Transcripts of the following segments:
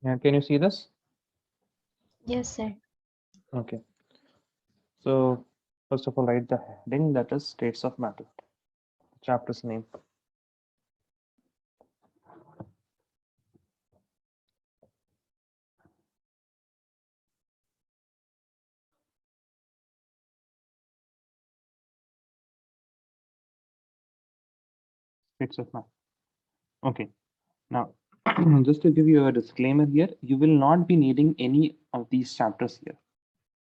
Yeah, can you see this? Yes, sir. Okay. So first of all, write the heading, that is states of matter. Chapter's name. States of matter. Okay. Now, just to give you a disclaimer here, you will not be needing any of these chapters here.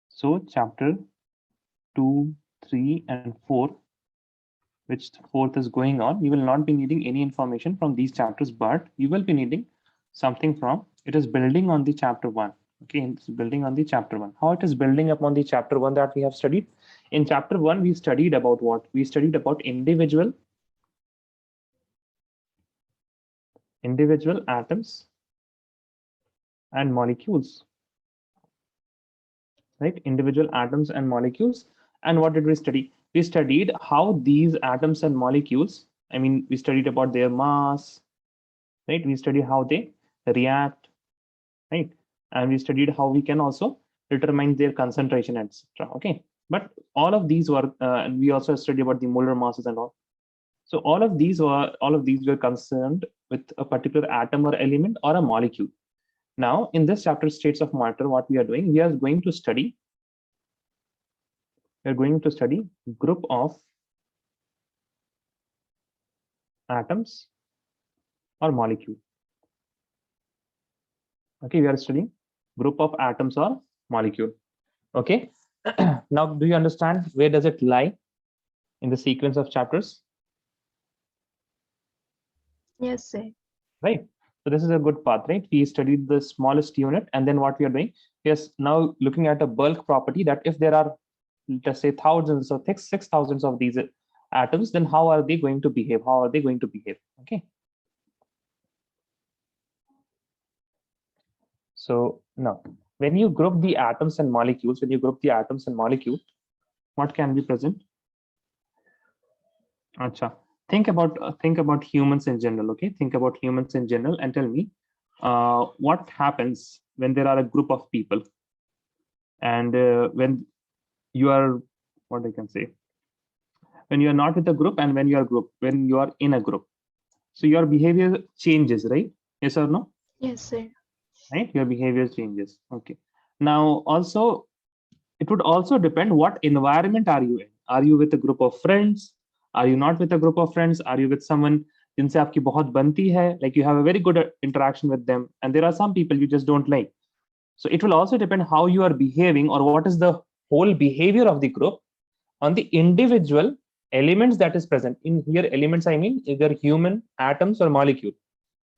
So chapter 2, 3, and 4, which fourth is going on, you will not be needing any information from these chapters, but you will be needing something from, it is building on the chapter 1. Okay, it's building on the chapter 1. How it is building upon the chapter 1 that we have studied? In chapter 1, we studied about what? We studied about individual atoms and molecules, right? Individual atoms and molecules. And what did we study? We studied how these atoms and molecules, I mean, we studied about their mass, right? We studied how they react, right? And we studied how we can also determine their concentration, etc. Okay, but all of these were, and we also studied about the molar masses and all. So all of these were concerned with a particular atom or element or a molecule. Now, in this chapter, states of matter, what we are doing, we are going to study group of atoms or molecule. Okay, we are studying group of atoms or molecule. Okay. Now, do you understand where does it lie in the sequence of chapters? Yes, sir. Right. So this is a good path, right? We studied the smallest unit, and then what we are doing is now looking at a bulk property, that if there are, let's say, thousands or six thousands of these atoms, then how are they going to behave? How are they going to behave? Okay. So now, when you group the atoms and molecules, what can be present? Acha. Think about humans in general. Okay, think about humans in general and tell me what happens when there are a group of people, and when you are, what I can say, when you are not with a group and when you are in a group, so your behavior changes, right? Yes or no? Yes, sir. Right, your behavior changes. Okay. Now also, it would also depend what environment are you in. Are you with a group of friends? Are you not with a group of friends? Are you with someone जिनसे आपकी बहुत बनती है, like you have a very good interaction with them, and there are some people you just don't like? So it will also depend how you are behaving, or what is the whole behavior of the group on the individual elements that is present. In here, elements I mean either human atoms or molecule,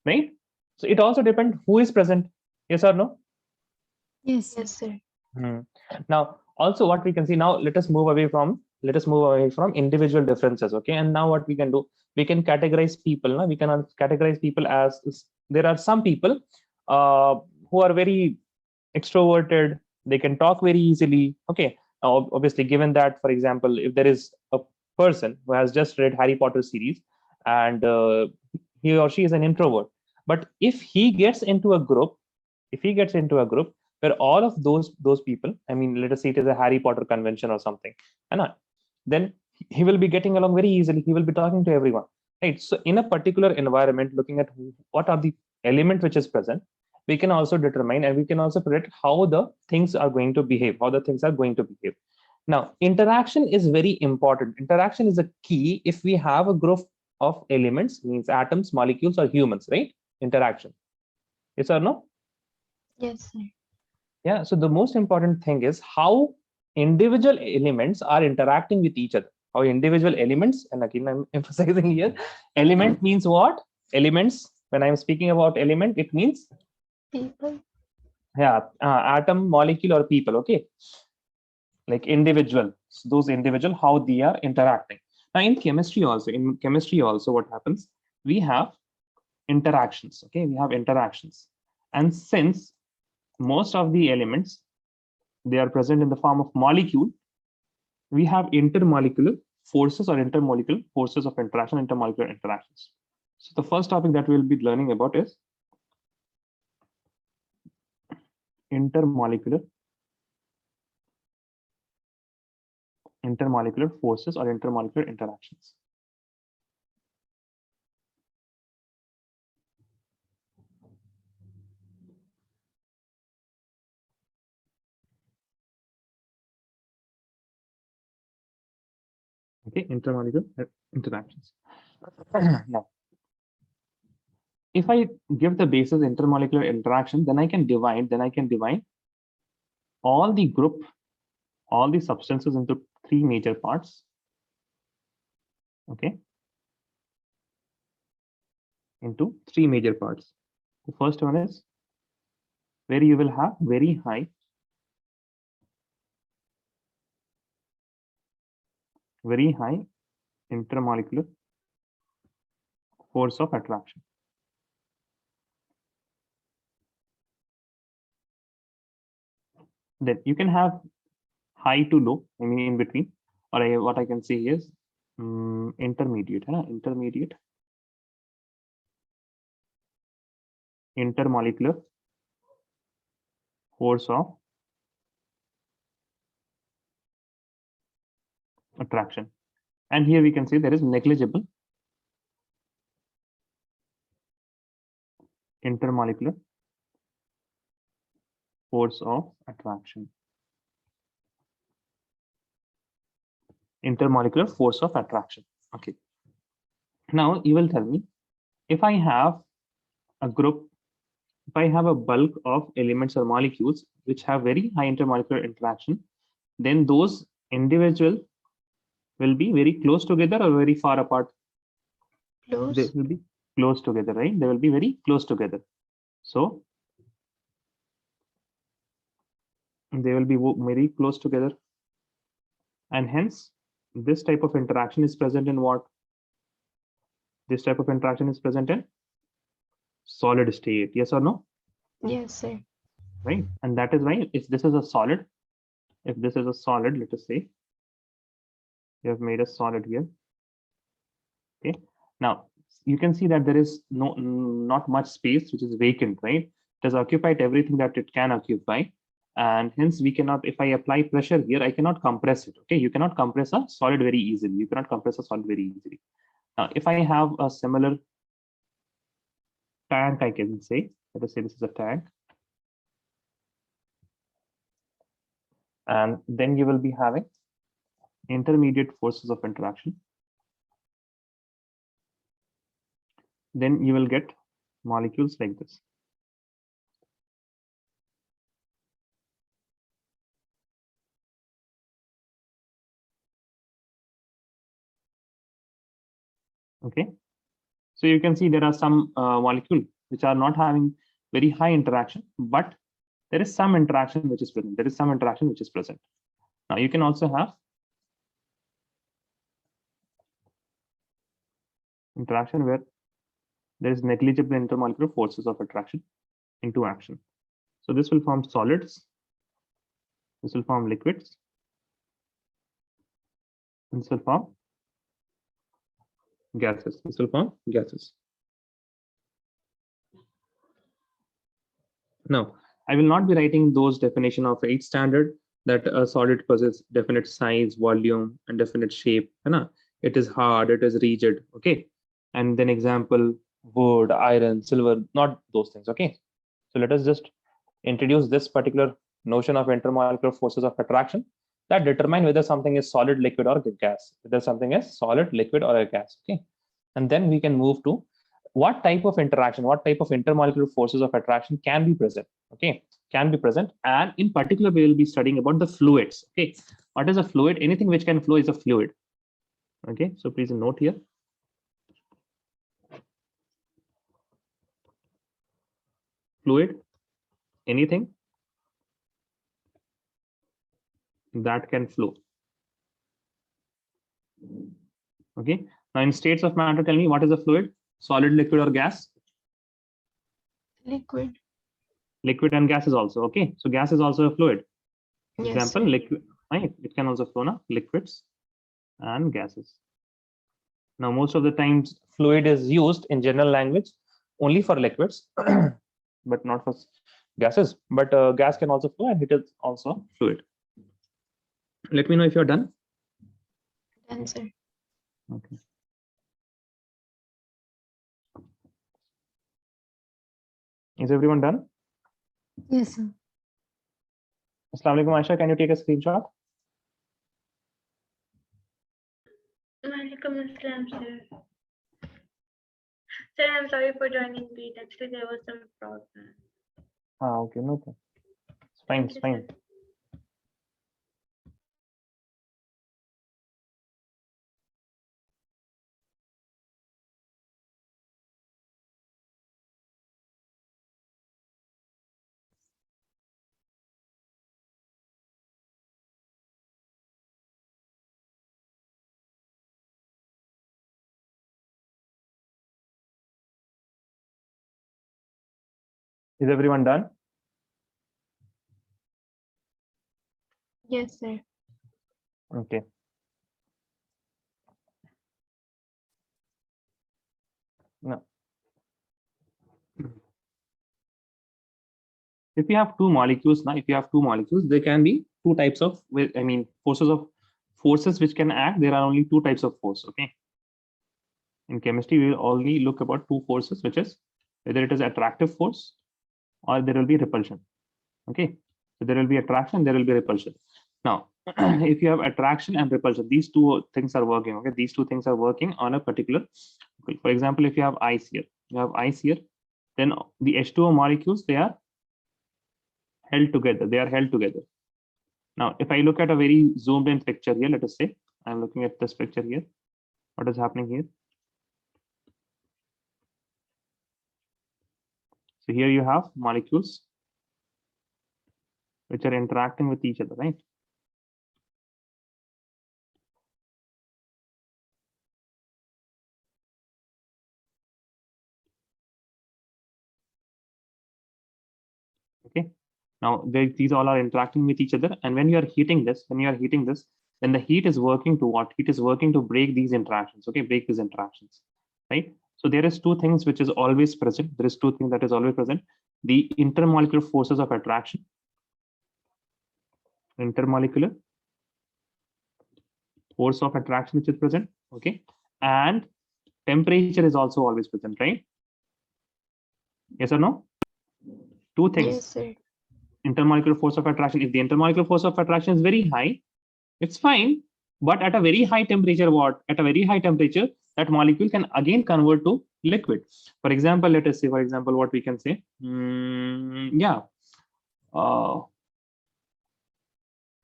right? So it also depends who is present. Yes or no? Yes, sir. Yes, sir. Hmm. Now, also what we can see now, let us move away from individual differences. Okay, and now what we can do, we can categorize people. Now we can categorize people as, there are some people uh, who are very extroverted. They can talk very easily. Okay, now, obviously, given that, for example, if there is a person who has just read Harry Potter series, and he or she is an introvert, but if he gets into a group where all of those people, I mean, let us say it is a Harry Potter convention or something, and then he will be getting along very easily. He will be talking to everyone, right? So in a particular environment, looking at what are the element which is present, we can also determine and we can also predict how the things are going to behave, Now, interaction is very important. Interaction is a key if we have a group of elements, means atoms, molecules, or humans, right? Interaction. Yes or no? Yes, sir. Yeah, so the most important thing is how individual elements are interacting with each other. How individual elements, and again, I'm emphasizing here, element means what? Elements, when I'm speaking about element, it means, People. yeah, atom, molecule, or people, okay? Like individual, those individual, how they are interacting. Now, in chemistry also, what happens? We have interactions, okay? We have interactions. And since most of the elements, they are present in the form of molecule, we have intermolecular forces or intermolecular forces of interaction, intermolecular interactions. So the first topic that we'll be learning about is intermolecular forces or intermolecular interactions. Okay, intermolecular interactions. Now, if I give the basis intermolecular interaction, then I can divide all the substances into three major parts. Okay, into three major parts. The first one is where you will have very high intermolecular force of attraction. Then you can have high to low, I mean in between, or what I can say is intermediate intermolecular force of attraction. And here we can say there is negligible intermolecular force of attraction. Intermolecular force of attraction. Okay. Now you will tell me, if I have a group, if I have a bulk of elements or molecules which have very high intermolecular interaction, then those individual will be very close together or very far apart? Close. They will be close together, right? They will be very close together. So they will be very close together. And hence, this type of interaction is present in what? This type of interaction is present in solid state. Yes or no? Yes, sir. Right. And that is why if this is a solid, let us say, you have made a solid here. Okay. Now you can see that there is not much space which is vacant, right? It has occupied everything that it can occupy. And hence we cannot, if I apply pressure here, I cannot compress it. Okay. You cannot compress a solid very easily. You cannot compress a solid very easily. Now, if I have a similar tank, I can say, let us say this is a tank. And then you will be having intermediate forces of interaction. Then you will get molecules like this. Okay. So you can see there are some molecules which are not having very high interaction, but there is some interaction which is present. There is some interaction which is present. Now you can also have interaction where there is negligible intermolecular forces of attraction into action. So this will form solids. This will form liquids. And this will form gases. This will form gases. Now, I will not be writing those definition of 8th standard that a solid possesses definite size, volume, and definite shape. It is hard, it is rigid. Okay. And then example, wood, iron, silver, not those things. Okay. So let us just introduce this particular notion of intermolecular forces of attraction that determine whether something is solid, liquid, or gas. Whether something is solid, liquid, or a gas. Okay. And then we can move to what type of interaction, what type of intermolecular forces of attraction can be present. Okay, can be present. And in particular, we will be studying about the fluids. Okay, what is a fluid? Anything which can flow is a fluid. Okay, so please note here. Fluid, anything that can flow. Okay, now in states of matter, tell me what is a fluid? Solid, liquid, or gas? Liquid. Liquid and gas is also okay. So gas is also a fluid. Yes, Example, sir. liquid. Right? It can also flow now. Liquids and gases. Now, most of the times, fluid is used in general language only for liquids, but not gases, but gas can also flow and it is also fluid. Let me know if you're done. Done, sir. Okay. Is everyone done? Yes, sir. Assalamu alaikum, Aisha. Can you take a screenshot? Walaikum assalam, sir. Sir, I'm sorry for joining late. Actually, there was some problem. Okay, no problem. It's fine, Thank it's you, fine. sir. Is everyone done? Yes, sir. Okay. Now, if you have two molecules, there can be two types of, forces which can act. There are only two types of force. Okay. In chemistry, we will only look about two forces, which is whether it is attractive force or there will be repulsion. Okay. So there will be attraction, there will be repulsion. Now, if you have attraction and repulsion, these two things are working. Okay. These two things are working on a particular. For example, if you have ice here, then the H2O molecules, they are held together. They are held together. Now, if I look at a very zoomed in picture here, let us say I'm looking at this picture here. What is happening here? So here you have molecules which are interacting with each other, right? Okay. Now these all are interacting with each other, and when you are heating this, then the heat is working to what? Heat is working to break these interactions. Okay, break these interactions, right? So there is two things which is always present. There is two things that is always present: the intermolecular forces of attraction, intermolecular force of attraction which is present. Okay, and temperature is also always present, right? Yes or no? Two things. Yes, sir. Intermolecular force of attraction. If the intermolecular force of attraction is very high, it's fine. But at a very high temperature, at a very high temperature, that molecule can again convert to liquid. For example, let us say, what we can say.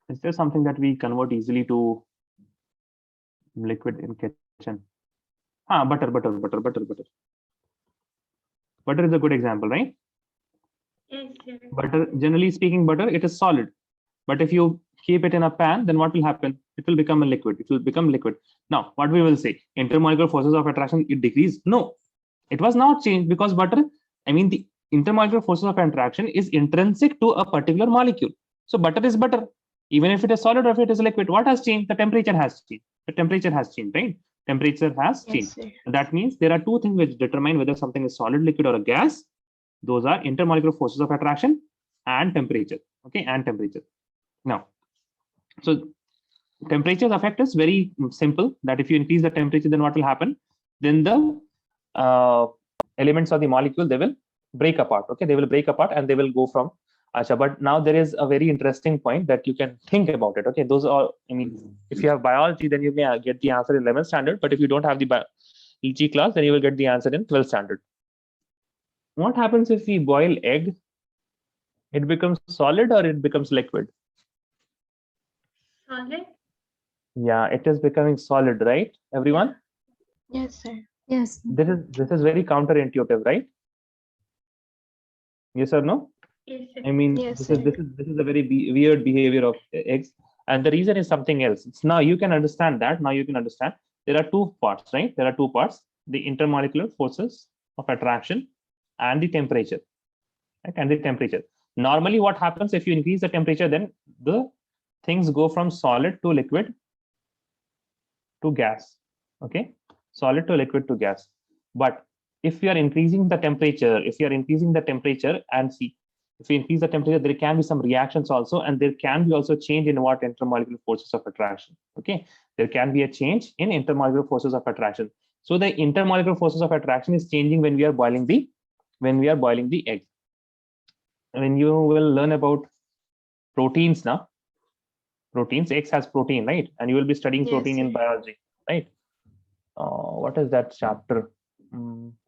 Is there something that we convert easily to liquid in kitchen? Butter. Butter is a good example, right? Yes, sir. Butter, generally speaking, butter, it is solid. But if you keep it in a pan, then what will happen? It will become a liquid. It will become liquid. Now, what we will say, intermolecular forces of attraction, it decreased. No, it was not changed because butter, the intermolecular forces of attraction is intrinsic to a particular molecule. So butter is butter. Even if it is solid or if it is liquid, what has changed? The temperature has changed. The temperature has changed, right? Temperature has Yes, changed. sir. That means there are two things which determine whether something is solid, liquid, or a gas. Those are intermolecular forces of attraction and temperature. Okay, and temperature. Now, so temperature's effect is very simple, that if you increase the temperature, then what will happen? Then the elements of the molecule, they will break apart. Okay, they will break apart and they will go from Acha. But now there is a very interesting point that you can think about it. Okay, those are, if you have biology, then you may get the answer in 11th standard. But if you don't have the biology class, then you will get the answer in 12th standard. What happens if we boil egg? It becomes solid or it becomes liquid? Solid? Yeah, it is becoming solid, right? Everyone? Yes, sir. Yes. This is very counterintuitive, right? Yes or no? Yes, sir. Yes, this sir. is a very weird behavior of eggs, and the reason is something else. Now you can understand that. Now you can understand there are two parts, right? There are two parts: the intermolecular forces of attraction and the temperature, right? And the temperature. Normally, what happens if you increase the temperature, then the things go from solid to liquid to gas. Okay, solid to liquid to gas. But if you are increasing the temperature, and see, If we increase the temperature, there can be some reactions also, and there can be also change in what intermolecular forces of attraction. Okay, there can be a change in intermolecular forces of attraction. So the intermolecular forces of attraction is changing when we are boiling the egg. When you will learn about proteins now, proteins, eggs has protein, right? And you will be studying Yes, protein in sir. biology, right? What is that chapter?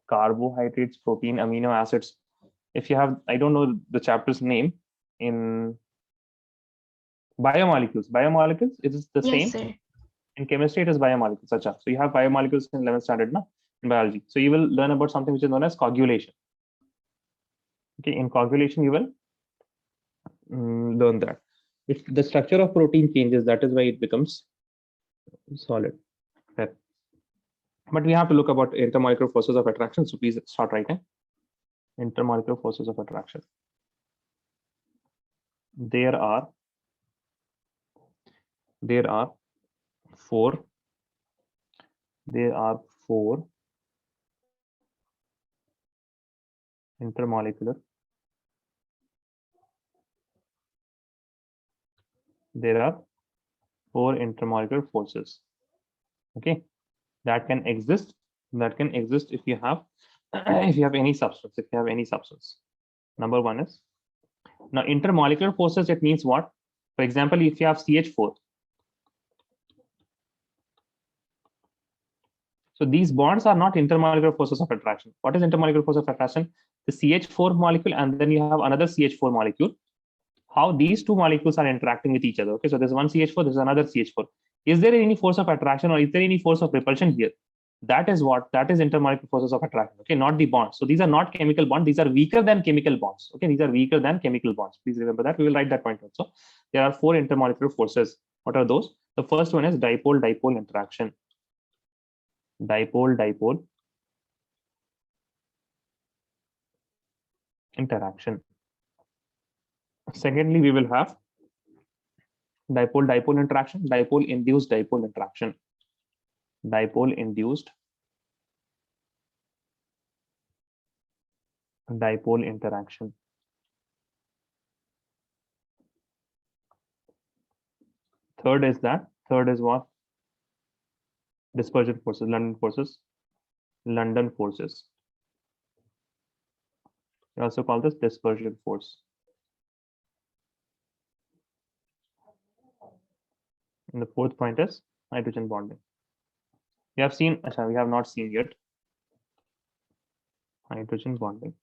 Carbohydrates, protein, amino acids. If you have, I don't know the chapter's name, in biomolecules. Biomolecules, it is the Yes, same. sir. In chemistry, it is biomolecules. Acha. So you have biomolecules in 11th standard now in biology. So you will learn about something which is known as coagulation. Okay, in coagulation, you will learn that. If the structure of protein changes, that is why it becomes solid. Right. But we have to look about intermolecular forces of attraction. So please start writing intermolecular forces of attraction. There are four intermolecular forces, okay, that can exist if you have any substance. Number one is, now intermolecular forces, it means what? For example, if you have CH4, so these bonds are not intermolecular forces of attraction. What is intermolecular force of attraction? The CH4 molecule, and then you have another CH4 molecule. How these two molecules are interacting with each other. Okay, so there's one CH4, there's another CH4. Is there any force of attraction, or is there any force of repulsion here? That is intermolecular forces of attraction. Okay, not the bonds. So these are not chemical bonds. These are weaker than chemical bonds. Okay, these are weaker than chemical bonds. Please remember that. We will write that point also. There are four intermolecular forces. What are those? The first one is dipole-dipole interaction. Dipole-dipole interaction. Secondly, we will have dipole-dipole interaction, dipole-induced dipole interaction. Dipole-induced dipole interaction. Third is what? Dispersion forces, London forces. We also call this dispersion force. And the fourth point is hydrogen bonding. We have not seen yet hydrogen bonding.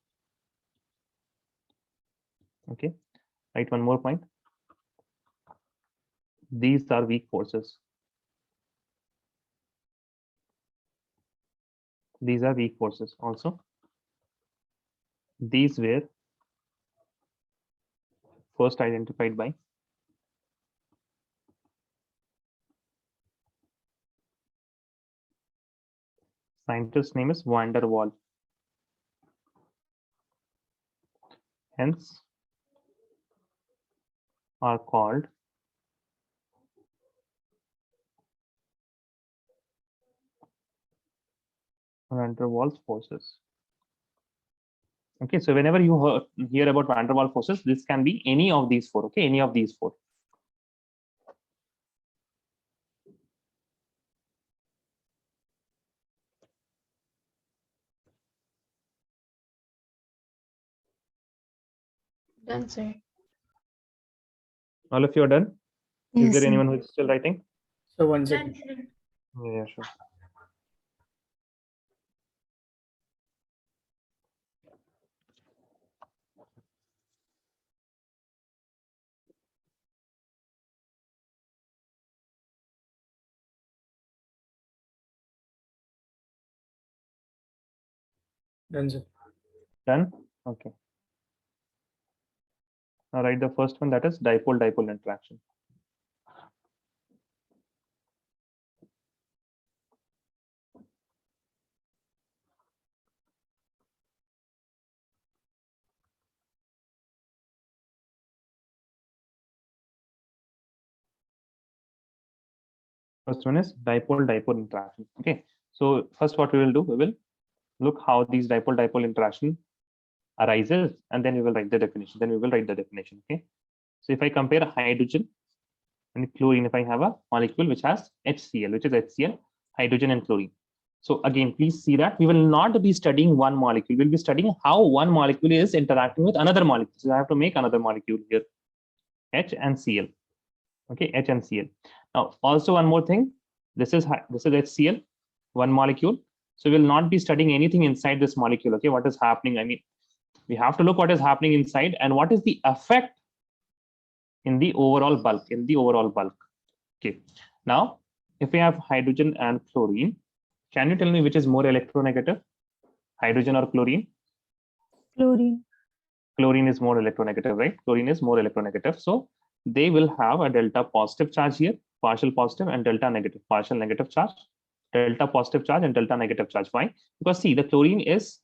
Okay, write one more point. These are weak forces. These are weak forces also. These were first identified by scientist's name is van der Waal. Hence are called van der Waals forces. Okay, so whenever you hear about van der Waal forces, this can be any of these four. Okay, any of these four. Done, sir. All of you are done? Yes, Is there sir. anyone who is still writing? So one Done, second. sir. Yeah, sure. Done, sir. Done? Okay. Now write the first one, that is dipole-dipole interaction. First one is dipole-dipole interaction. Okay. So first what we will do, we will look how these dipole-dipole interaction arises, and then we will write the definition. Okay. So if I compare hydrogen and chlorine, if I have a molecule which has HCl, which is HCl, hydrogen and chlorine. So again, please see that we will not be studying one molecule. We'll be studying how one molecule is interacting with another molecule. So I have to make another molecule here, H and Cl. Okay, H and Cl. Now, also one more thing. This is HCl, one molecule. So we will not be studying anything inside this molecule. Okay, what is happening? I mean, we have to look what is happening inside and what is the effect in the overall bulk. Okay. Now, if we have hydrogen and chlorine, can you tell me which is more electronegative, hydrogen or chlorine? Chlorine. Chlorine is more electronegative, right? Chlorine is more electronegative. So they will have a delta positive charge here, partial positive, and delta negative, partial negative charge, delta positive charge and delta negative charge. Why? Because see, the chlorine is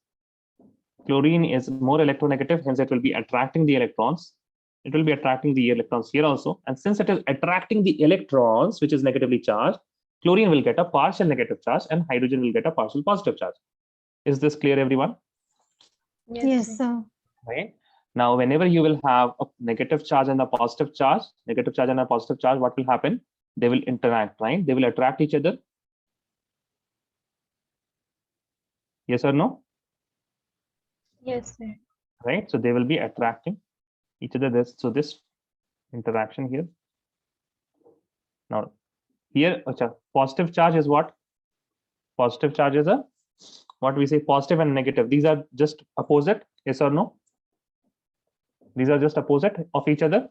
more electronegative, hence it will be attracting the electrons. It will be attracting the electrons here also. And since it is attracting the electrons, which is negatively charged, chlorine will get a partial negative charge and hydrogen will get a partial positive charge. Is this clear, everyone? Yes, sir. Right. Now, whenever you will have a negative charge and a positive charge, what will happen? They will interact, right? They will attract each other. Yes or no? Yes, sir. Right. So they will be attracting each other. This interaction here. Now, here, positive charge is what? Positive charge is what we say, positive and negative. These are just opposite. Yes or no? These are just opposite of each other,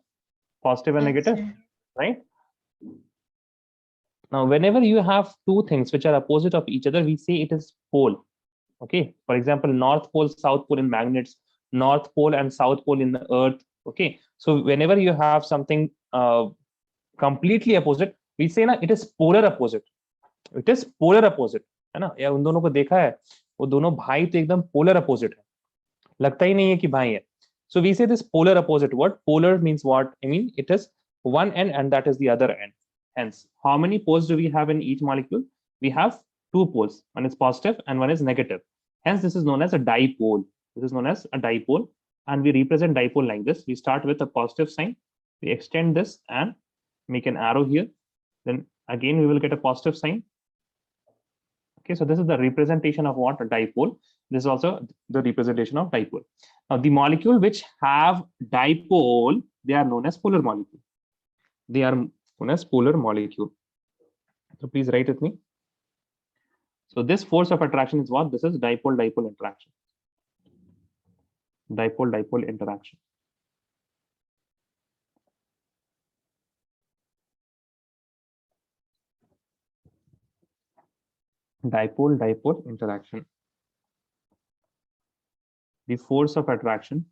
positive and Yes, negative, sir. right? Now, whenever you have two things which are opposite of each other, we say it is pole. Okay. For example, North Pole, South Pole in magnets, North Pole and South Pole in the Earth. Okay. So whenever you have something completely opposite, we say na it is polar opposite. It is polar opposite. है ना? या उन दोनों को देखा है, वो दोनों भाई तो एकदम polar opposite है. लगता ही नहीं है कि भाई है. So we say this polar opposite word. Polar means what? I mean, it is one end and that is the other end. Hence, how many poles do we have in each molecule? We have two poles. One is positive and one is negative. Hence, this is known as a dipole. And we represent dipole like this. We start with a positive sign. We extend this and make an arrow here. Then again, we will get a positive sign. Okay, so this is the representation of what? A dipole. This is also the representation of dipole. Now, the molecule which have dipole, they are known as polar molecule. So please write with me. So this force of attraction is what? This is dipole-dipole interaction. Dipole-dipole interaction. Dipole-dipole interaction. The force of attraction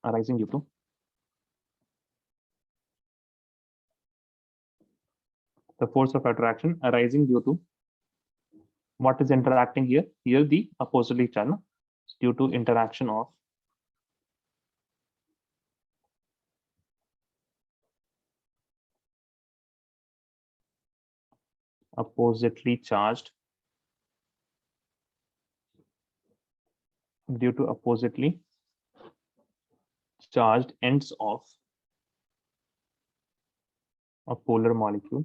arising due to what is interacting here? Here the oppositely charge, due to interaction of oppositely charged ends of a polar molecule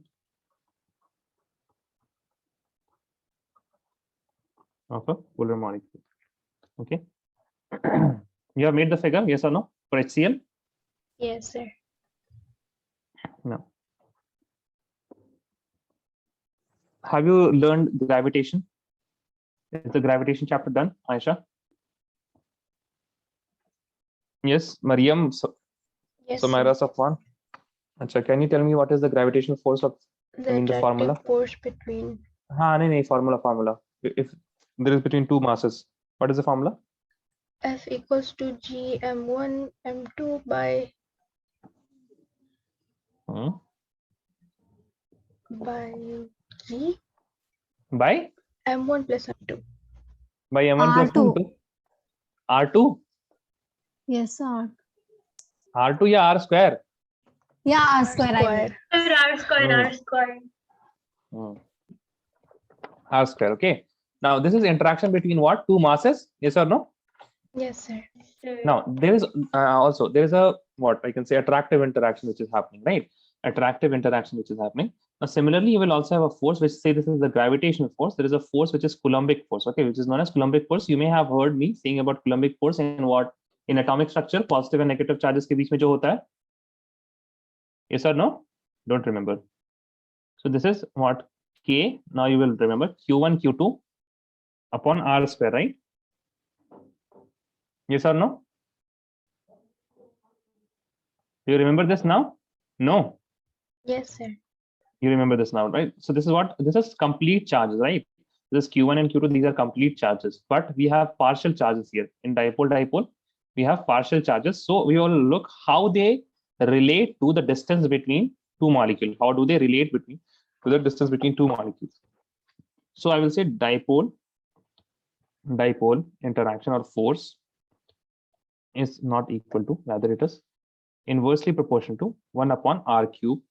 Okay. You have made the figure, yes or no, for HCl? Yes, sir. No. Have you learned gravitation? Is the gravitation chapter done, Aisha? Yes, Mariam, Yes, Sumaira sir. Safwan. Acha, can you tell me what is the gravitational force of, The I mean the formula? attractive force between Formula. If there is between two masses, what is the formula? F equals to G M1 M2 by G By M1 plus M2. by M1 plus R2. M2. R2? Yes, sir. R2 या R square? Yeah, R square. I Square. mean. R square, R square. R square. Okay. Now this is interaction between what? Two masses? Yes or no? Yes, sir. Now there is also there is a what I can say attractive interaction which is happening, right? Attractive interaction which is happening. Now similarly, you will also have a force which say this is the gravitational force. There is a force which is Coulombic force, okay, which is known as Coulombic force. You may have heard me saying about Coulombic force in what in atomic structure, positive and negative charges के बीच में जो होता है. Yes or no? Don't remember. So this is what K. Now you will remember Q1 Q2 upon R square, right? Yes or no? Do you remember this now? No. Yes, sir. You remember this now, right? So this is what this is complete charges, right? This is Q1 and Q2, these are complete charges, but we have partial charges here. In dipole, we have partial charges. So we will look how they relate to the distance between two molecules. How do they relate between to the distance between two molecules? So I will say dipole interaction or force is not equal to, rather it is inversely proportional to 1 upon R cube.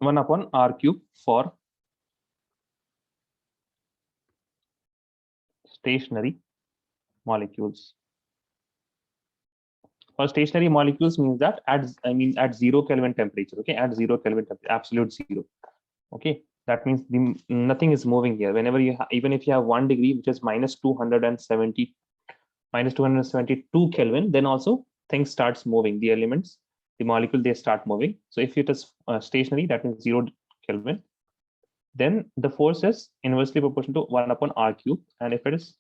1 upon R cube for stationary molecules. For stationary molecules means that at 0 Kelvin temperature, okay, at 0 Kelvin temperature, absolute zero, okay. That means nothing is moving here. Whenever you even if you have 1 degree, which is minus 272 Kelvin, then also things starts moving. The elements, the molecule, they start moving. So if it is stationary, that means 0 Kelvin, then the force is inversely proportional to 1 upon R cube. And if it is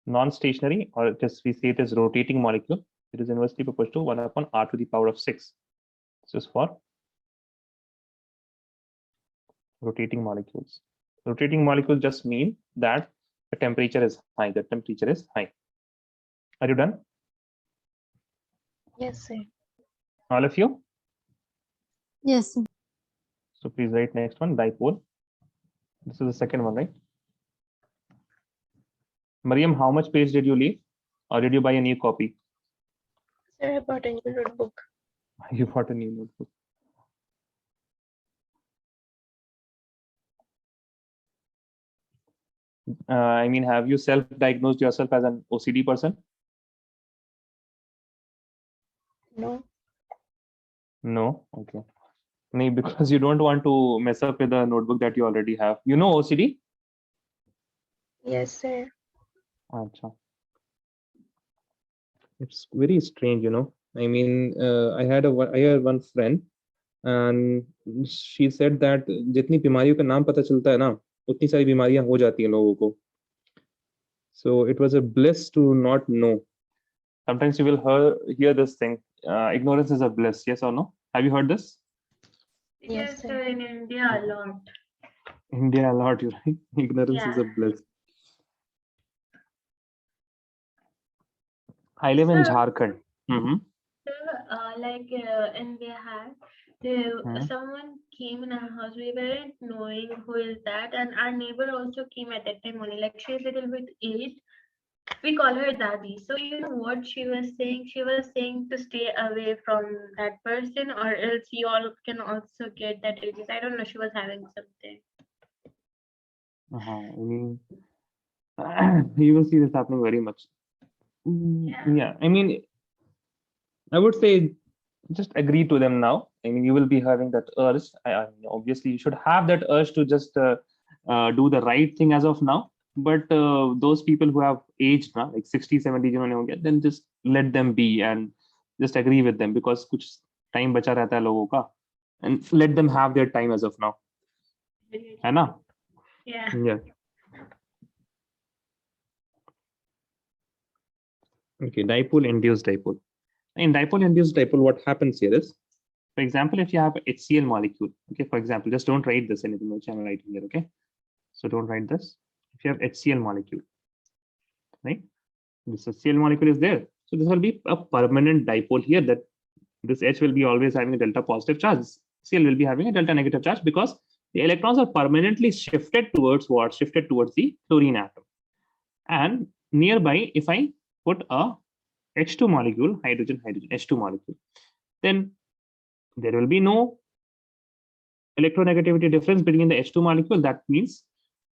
non-stationary, or just we say it is rotating molecule, it is inversely proportional to 1 upon R to the power of 6. This is for rotating molecules. Rotating molecules just mean that the temperature is high. The temperature is high. Are you done? Yes, sir. All of you? Yes, sir. So please write next one, dipole. This is the second one, right? Mariam, how much page did you leave? Or did you buy a new copy? Sir, I bought a new notebook. You bought a new notebook. I mean, have you self-diagnosed yourself as an OCD person? No. No. Okay. Maybe because you don't want to mess up with the notebook that you already have. You know OCD? Yes, sir. Achha. It's very strange, you know. I mean, I had one friend, and she said that जितनी बीमारियों का नाम पता चलता है ना, उतनी सारी बीमारियां हो जाती हैं लोगों को. So it was a bliss to not know. Sometimes you will hear this thing. Ignorance is a bliss. Yes or no? Have you heard this? Yes, Yes, sir. sir, in India a lot. India a lot, you right? Ignorance is a bliss. I live in Sir. Jharkhand. So, like in Bihar, someone came in our house. We weren't knowing who is that, and our neighbor also came at that time only. Like she's a little bit aged. We call her Dadi. So you know what she was saying? She was saying to stay away from that person, or else you all can also get that disease. I don't know. She was having something. I mean, you will see this happening very much. Yeah. I mean, I would say just agree to them now. I mean, you will be having that urge. I mean, obviously, you should have that urge to just do the right thing as of now. But those people who have aged now, like 60, 70, then just let them be and just agree with them, because kuch time bacha rehta hai logon ka, and let them have their time as of now. Hai na? Yeah. Yeah. Okay, dipole induced dipole. In dipole induced dipole, what happens here is, for example, if you have HCl molecule, okay, for example, just don't write this anything which I'm writing here, okay? So don't write this. If you have HCl molecule, right? This HCl molecule is there. So this will be a permanent dipole here, that this H will be always having a delta positive charge. Cl will be having a delta negative charge because the electrons are permanently shifted towards what? Shifted towards the fluorine atom. And nearby, if I put a H2 molecule, hydrogen, hydrogen, H2 molecule, then there will be no electronegativity difference between the H2 molecule. That means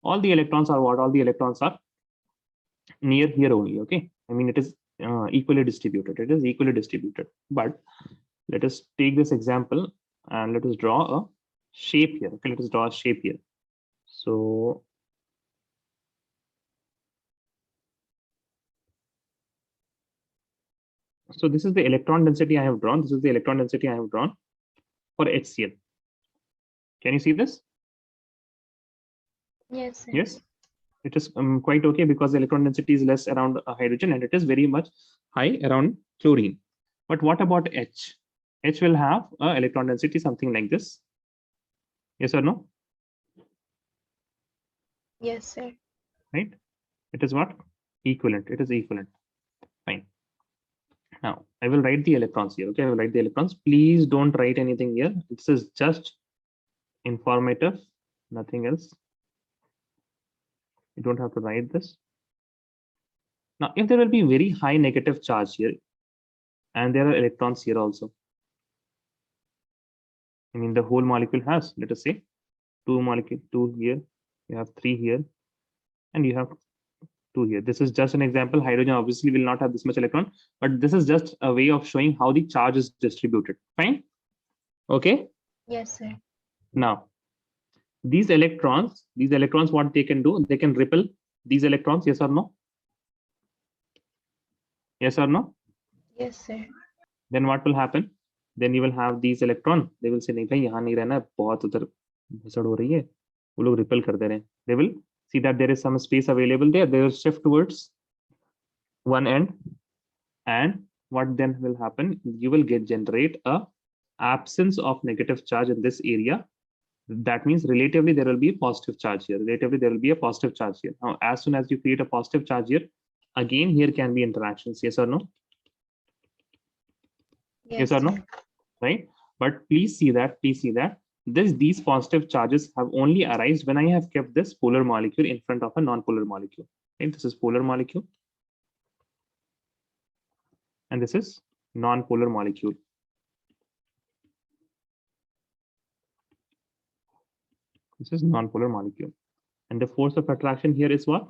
all the electrons are what? All the electrons are near here only. Okay, I mean it is equally distributed. It is equally distributed. But let us take this example and let us draw a shape here. Okay, let us draw a shape here. So this is the electron density I have drawn. This is the electron density I have drawn for HCl. Can you see this? Yes, sir. Yes, it is quite okay because the electron density is less around hydrogen and it is very much high around chlorine. But what about H? H will have a electron density something like this. Yes or no? Yes, sir. Right? It is what? Equivalent. It is equivalent. Fine. Now I will write the electrons here. Okay, I will write the electrons. Please don't write anything here. This is just informative, nothing else. You don't have to write this. Now, if there will be very high negative charge here, and there are electrons here also. I mean, the whole molecule has, let us say, two here, you have 3 here, and you have 2 here. This is just an example. Hydrogen obviously will not have this much electron, but this is just a way of showing how the charge is distributed. Fine. Okay. Yes, sir. Now, these electrons, what they can do, they can repel these electrons, yes or no? Yes or no? Yes, sir. Then what will happen? Then you will have these electron. They will say, नहीं भाई यहाँ नहीं रहना है, बहुत उधर भसड़ हो रही है, वो लोग repel कर दे रहे हैं. They will see that there is some space available there. They will shift towards one end, and what then will happen? You will generate a absence of negative charge in this area. That means relatively there will be a positive charge here. Relatively there will be a positive charge here. Now, as soon as you create a positive charge here, again here can be interactions. Yes or no? Yes or no? sir. Right? But please see that these positive charges have only arisen when I have kept this polar molecule in front of a non-polar molecule. Right? This is polar molecule, and this is non-polar molecule. This is non-polar molecule, and the force of attraction here is what?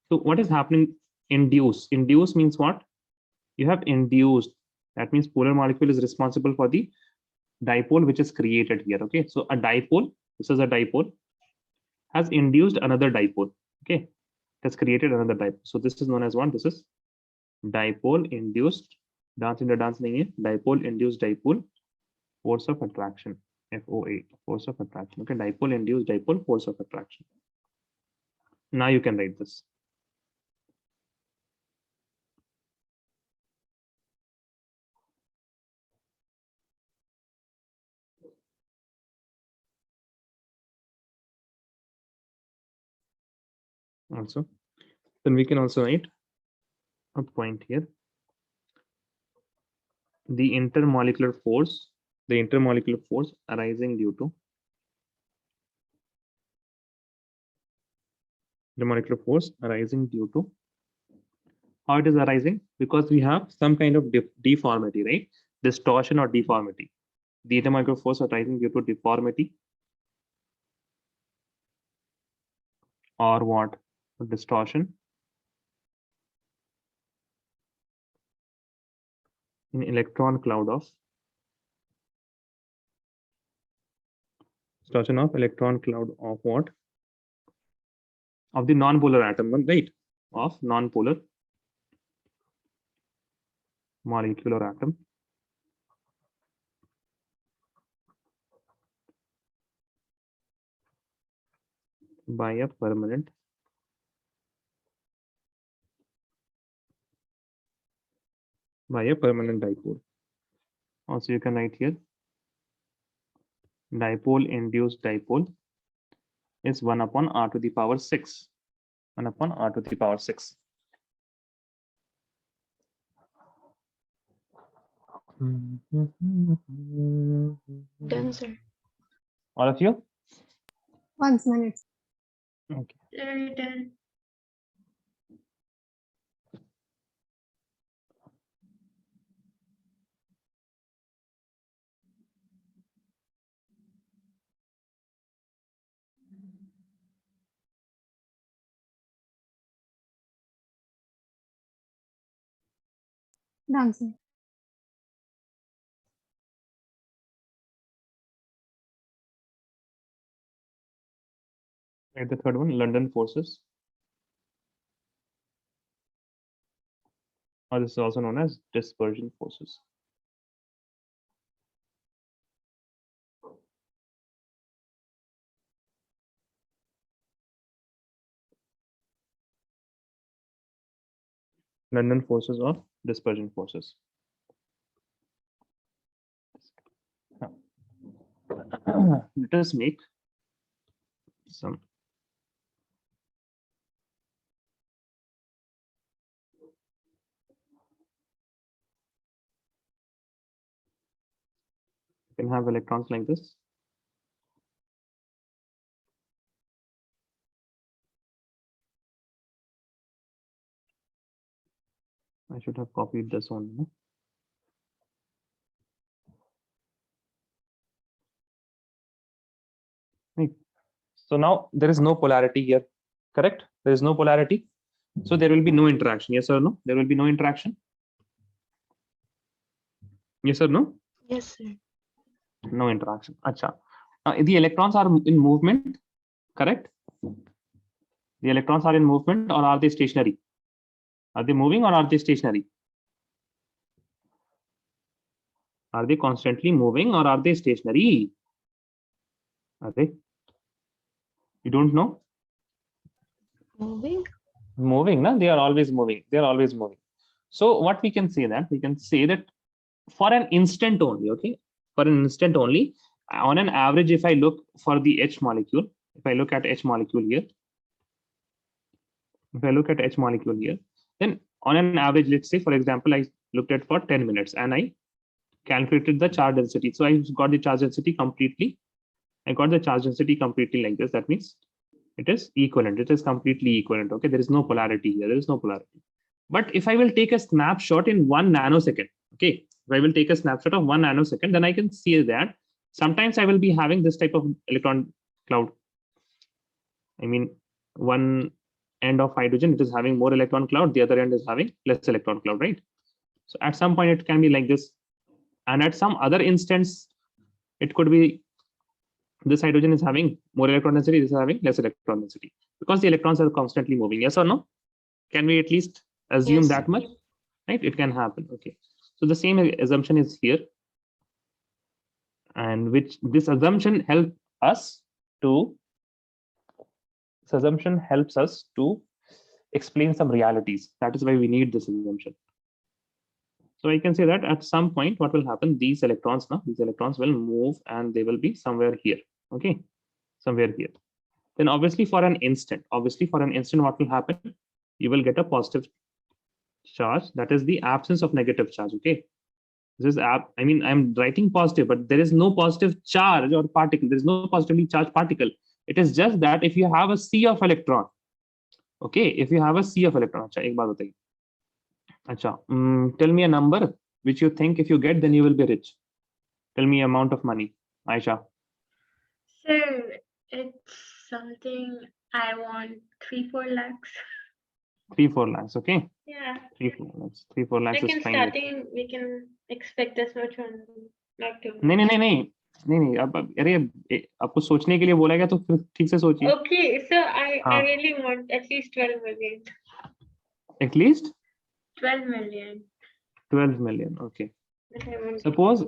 So what is happening? Induce. Induce means what? You have induced. That means polar molecule is responsible for the dipole which is created here. Okay, so a dipole, this is a dipole, has induced another dipole. Okay, it has created another dipole. So this is known as what? This is dipole induced, dance in the dance nahi hai, dipole induced dipole force of attraction, FOA, force of attraction. Okay, dipole induced dipole force of attraction. Now you can write this. Also, then we can also write a point here. The intermolecular force arising due to how it is arising, because we have some kind of deformity, right? Distortion or deformity. The intermolecular force arising due to deformity or what? Distortion in electron cloud of what? Of the non-polar atom, right? Of non-polar molecular atom by a permanent dipole. Also, you can write here dipole induced dipole is 1 upon r to the power 6. 1 upon r to the power 6. Done, sir. All of you? 1 minute. Okay. Done. Done, sir. Right, the third one, London forces. Or this is also known as dispersion forces. London forces or dispersion forces. Let us make some you can have electrons like this. I should have copied this one. No? Right. So now there is no polarity here, correct? There is no polarity. So there will be no interaction. Yes or no? There will be no interaction. Yes or no? Yes, sir. No interaction. Acha. Now the electrons are in movement, correct? The electrons are in movement, or are they stationary? Are they moving or are they stationary? Are they constantly moving or are they stationary? Are they? You don't know? Moving. Moving, no? They are always moving. They are always moving. So what we can say that for an instant only, okay? For an instant only, on an average, if I look for the H molecule, if I look at H molecule here, then on an average, let's say, for example, I looked at for 10 minutes and I calculated the charge density. So I got the charge density completely. I got the charge density completely like this. That means it is equivalent. It is completely equivalent. Okay, there is no polarity here. There is no polarity. But if I will take a snapshot in 1 nanosecond, okay, if I will take a snapshot of 1 nanosecond, then I can see that sometimes I will be having this type of electron cloud. I mean, one end of hydrogen, it is having more electron cloud. The other end is having less electron cloud, right? So at some point, it can be like this. And at some other instance, it could be this hydrogen is having more electron density, this is having less electron density, because the electrons are constantly moving. Yes or no? Can we at least assume Yes. that much? Right? It can happen. Okay. So the same assumption is here. And which this assumption helps us to explain some realities. That is why we need this assumption. So I can say that at some point, what will happen? These electrons will move and they will be somewhere here. Okay, somewhere here. Then obviously for an instant, what will happen? You will get a positive charge. That is the absence of negative charge. Okay. This is I'm writing positive, but there is no positive charge or particle. There is no positively charged particle. It is just that if you have a sea of electron, okay, if you have a sea of electron, tell me a number which you think if you get, then you will be rich. Tell me amount of money, Aisha. Sir, it's something I want 3-4 lakhs. 3-4 lakhs, okay? Yeah. 3-4 lakhs. 3-4 lakhs Like is in fine. starting, we can expect this much only, not too much. नहीं अब अरे आपको सोचने के लिए बोला गया तो फिर ठीक से सोचिए. Okay, so I really want at least 12 million. At least 12 million. 12 million. Okay. But I want Suppose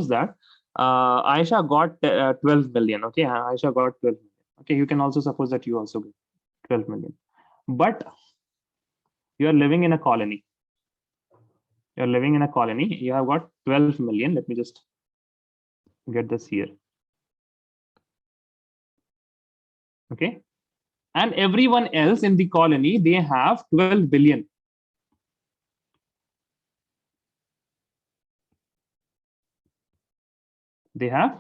that Aisha got 12 million. Okay, Aisha got 12 million. Okay, you can also suppose that you also get 12 million. But you are living in a colony. You have got 12 million. Let me just get this here. Okay. And everyone else in the colony, they have 12 billion. They have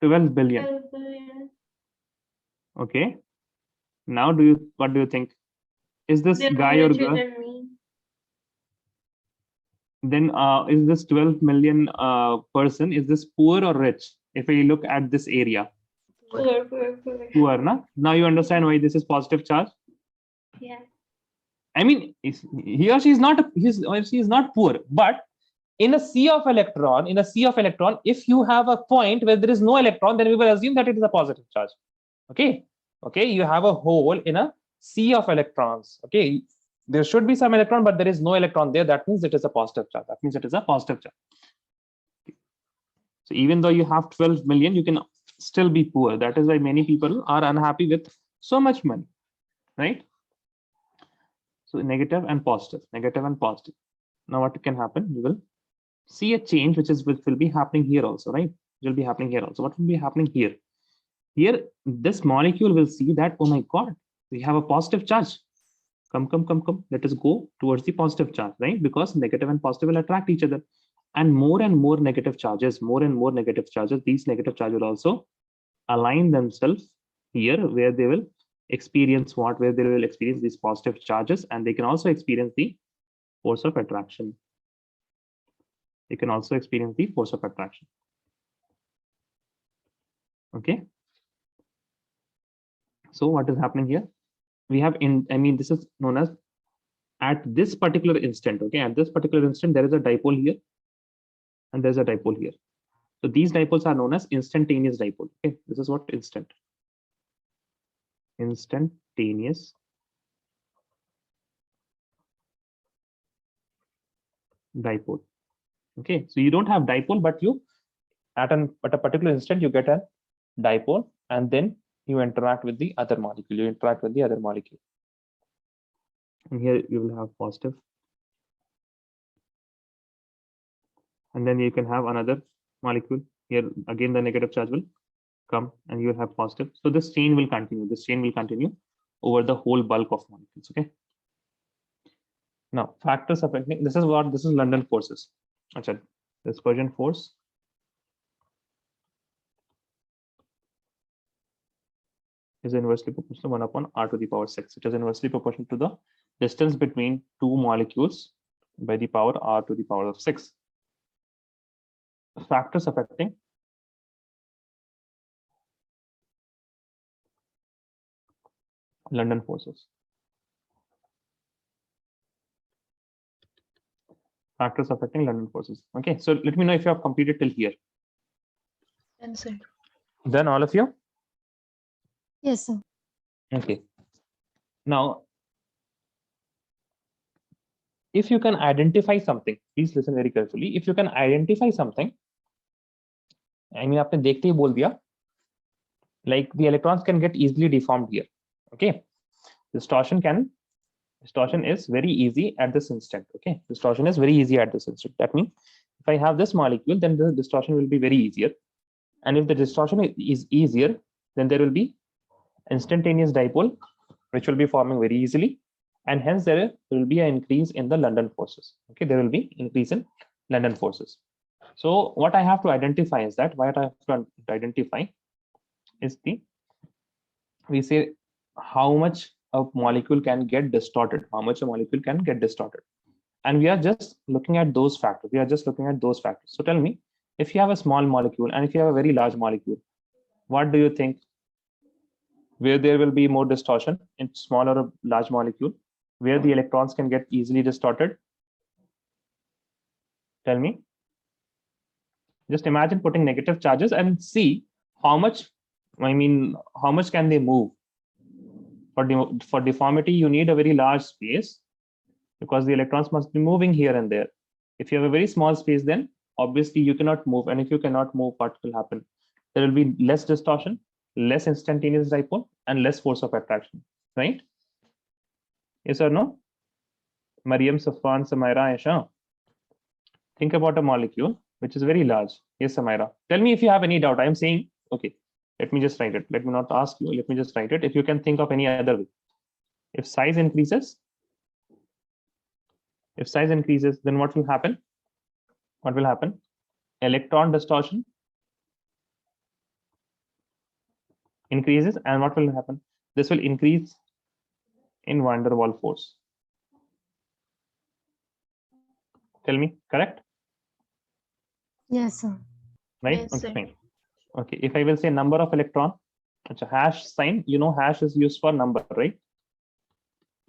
12 billion. 12 billion. Okay. Now, what do you think? Is this They're guy or richer girl? than me. Then is this 12 million person, is this poor or rich? If we look at this area. Poor. Poor, na? Now you understand why this is positive charge? Yeah. I mean, he or she is not she is not poor, but in a sea of electron, if you have a point where there is no electron, then we will assume that it is a positive charge. Okay, you have a hole in a sea of electrons. Okay, there should be some electron, but there is no electron there. That means it is a positive charge. So even though you have 12 million, you can still be poor. That is why many people are unhappy with so much money, right? So negative and positive. Now what can happen? You will see a change which will be happening here also, right? It will be happening here also. What will be happening here? Here, this molecule will see that, oh my God, we have a positive charge. Come. Let us go towards the positive charge, right? Because negative and positive will attract each other. And more negative charges, these negative charges will also align themselves here, where they will experience where they will experience these positive charges, and they can also experience the force of attraction. Okay. So what is happening here? We have this is known as at this particular instant. Okay, at this particular instant, there is a dipole here, and there's a dipole here. So these dipoles are known as instantaneous dipole. Okay, this is what instantaneous dipole. Okay, so you don't have dipole, but you at a particular instant you get a dipole, and then you interact with the other molecule. And here you will have positive, and then you can have another molecule. Here again the negative charge will come, and you will have positive. So this chain will continue. Over the whole bulk of molecules. Okay. Now factors affecting, this is London forces. Achha, dispersion force is inversely proportional to 1 upon r to the power 6. It is inversely proportional to the distance between two molecules by the power r to the power of 6. Factors affecting London forces. Okay, so let me know if you have completed till here. Yes, sir. Then all of you? Yes, sir. Okay. Now, if you can identify something, please listen very carefully. If you can identify something, I mean, आपने देखते ही बोल दिया, like the electrons can get easily deformed here. Okay, distortion is very easy at this instant. Okay, distortion is very easy at this instant. That means if I have this molecule, then the distortion will be very easier. And if the distortion is easier, then there will be instantaneous dipole, which will be forming very easily. And hence there will be an increase in the London forces. Okay, there will be increase in London forces. So what I have to identify is that, we say how much a molecule can get distorted, and we are just looking at those factors. So tell me, if you have a small molecule and if you have a very large molecule, what do you think? Where there will be more distortion in small or a large molecule, where the electrons can get easily distorted? Tell me. Just imagine putting negative charges and see how much can they move. For deformity, you need a very large space, because the electrons must be moving here and there. If you have a very small space, then obviously you cannot move. And if you cannot move, what will happen? There will be less distortion, less instantaneous dipole, and less force of attraction, right? Yes or no? Mariam, Safwan, Samaira, Aisha. Think about a molecule which is very large. Yes, Samaira. Tell me if you have any doubt. I'm saying, okay, let me just write it. Let me not ask you. Let me just write it. If you can think of any other way. If size increases, then what will happen? Electron distortion increases, and what will happen? This will increase in van der Waals force. Tell me, correct? Yes, sir. Right? Yes, Okay, sir. fine. Okay, if I will say number of electron, it's a hash sign, hash is used for number, right?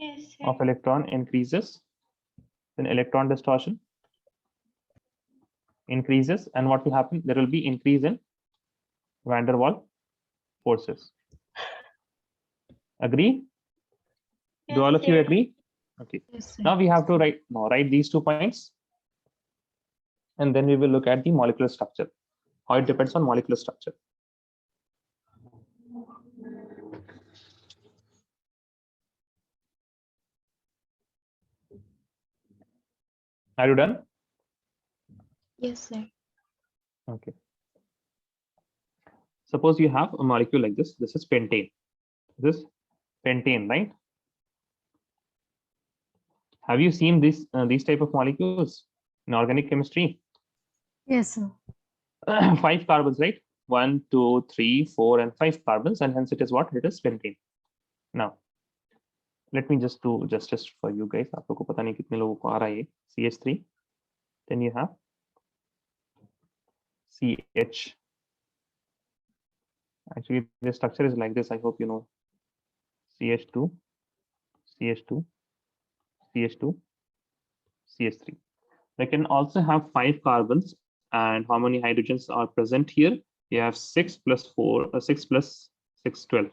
Yes, sir. of electron increases, then electron distortion increases, and what will happen? There will be increase in van der Waals forces. Agree? Do all Yes, of you sir. agree? Okay. Yes, sir. Now we have to write these 2 points, and then we will look at the molecular structure, how it depends on molecular structure. Are you done? Yes, sir. Okay. Suppose you have a molecule like this. This is pentane. This is pentane, right? Have you seen these type of molecules in organic chemistry? Yes, sir. 5 carbons, right? 1, 2, 3, 4, and 5 carbons, and hence it is what? It is pentane. Now, let me just do justice for you guys. आप लोगों को पता नहीं कितने लोगों को आ रहा है CH3. Then you have CH. Actually, the structure is like this. I hope you know. CH2, CH2, CH2, CH3. They can also have 5 carbons, and how many hydrogens are present here? You have 6 plus 4, 6 plus 6, 12.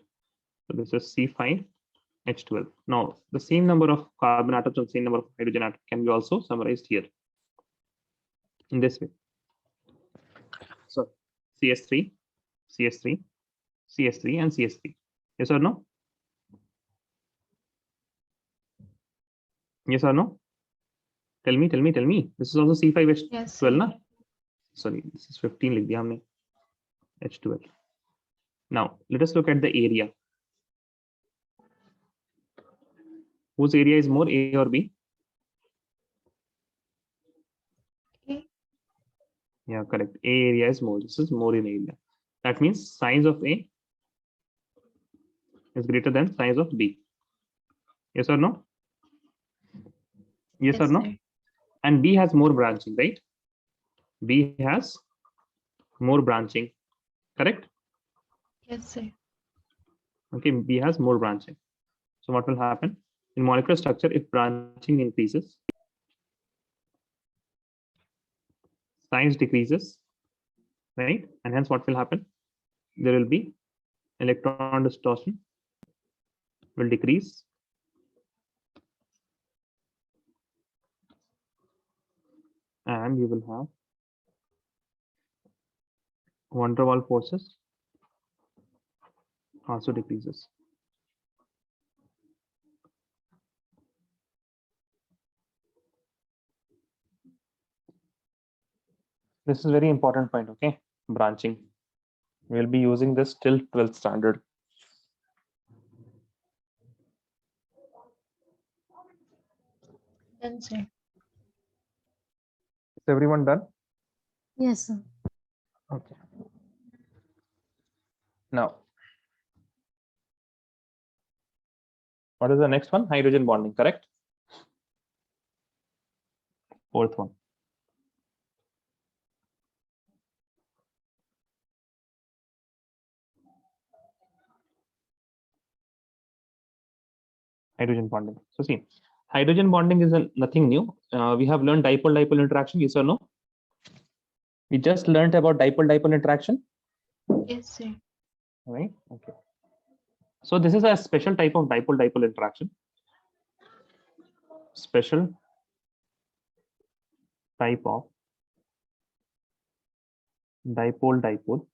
So this is C5H12. Now, the same number of carbon atoms and same number of hydrogen atoms can be also summarized here in this way. So CS3, CS3, CS3, and CS3. Yes or no? Yes or no? Tell me. This is also C5H12, Yes, na? Sorry, this is 15 लिख दिया हमने. H12. Now, let us look at the area. Whose area is more, A or B? A. Yeah, correct. A area is more. This is more in area. That means size of A is greater than size of B. Yes or no? Yes or no? sir. And B has more branching, right? B has more branching, correct? Yes, sir. Okay, B has more branching. So what will happen? In molecular structure, if branching increases, size decreases, right? And hence what will happen? There will be electron distortion will decrease. And you will have van der Waals forces also decreases. This is a very important point, okay? Branching. We'll be using this till 12th standard. Done, sir. Is everyone done? Yes, sir. Okay. Now, what is the next one? Hydrogen bonding, correct? 4th one. Hydrogen bonding. So see, hydrogen bonding is nothing new. We have learned dipole-dipole interaction, yes or no? We just learned about dipole-dipole interaction, Yes, sir. right? Okay. So this is a special type of dipole-dipole interaction. Special type of dipole-dipole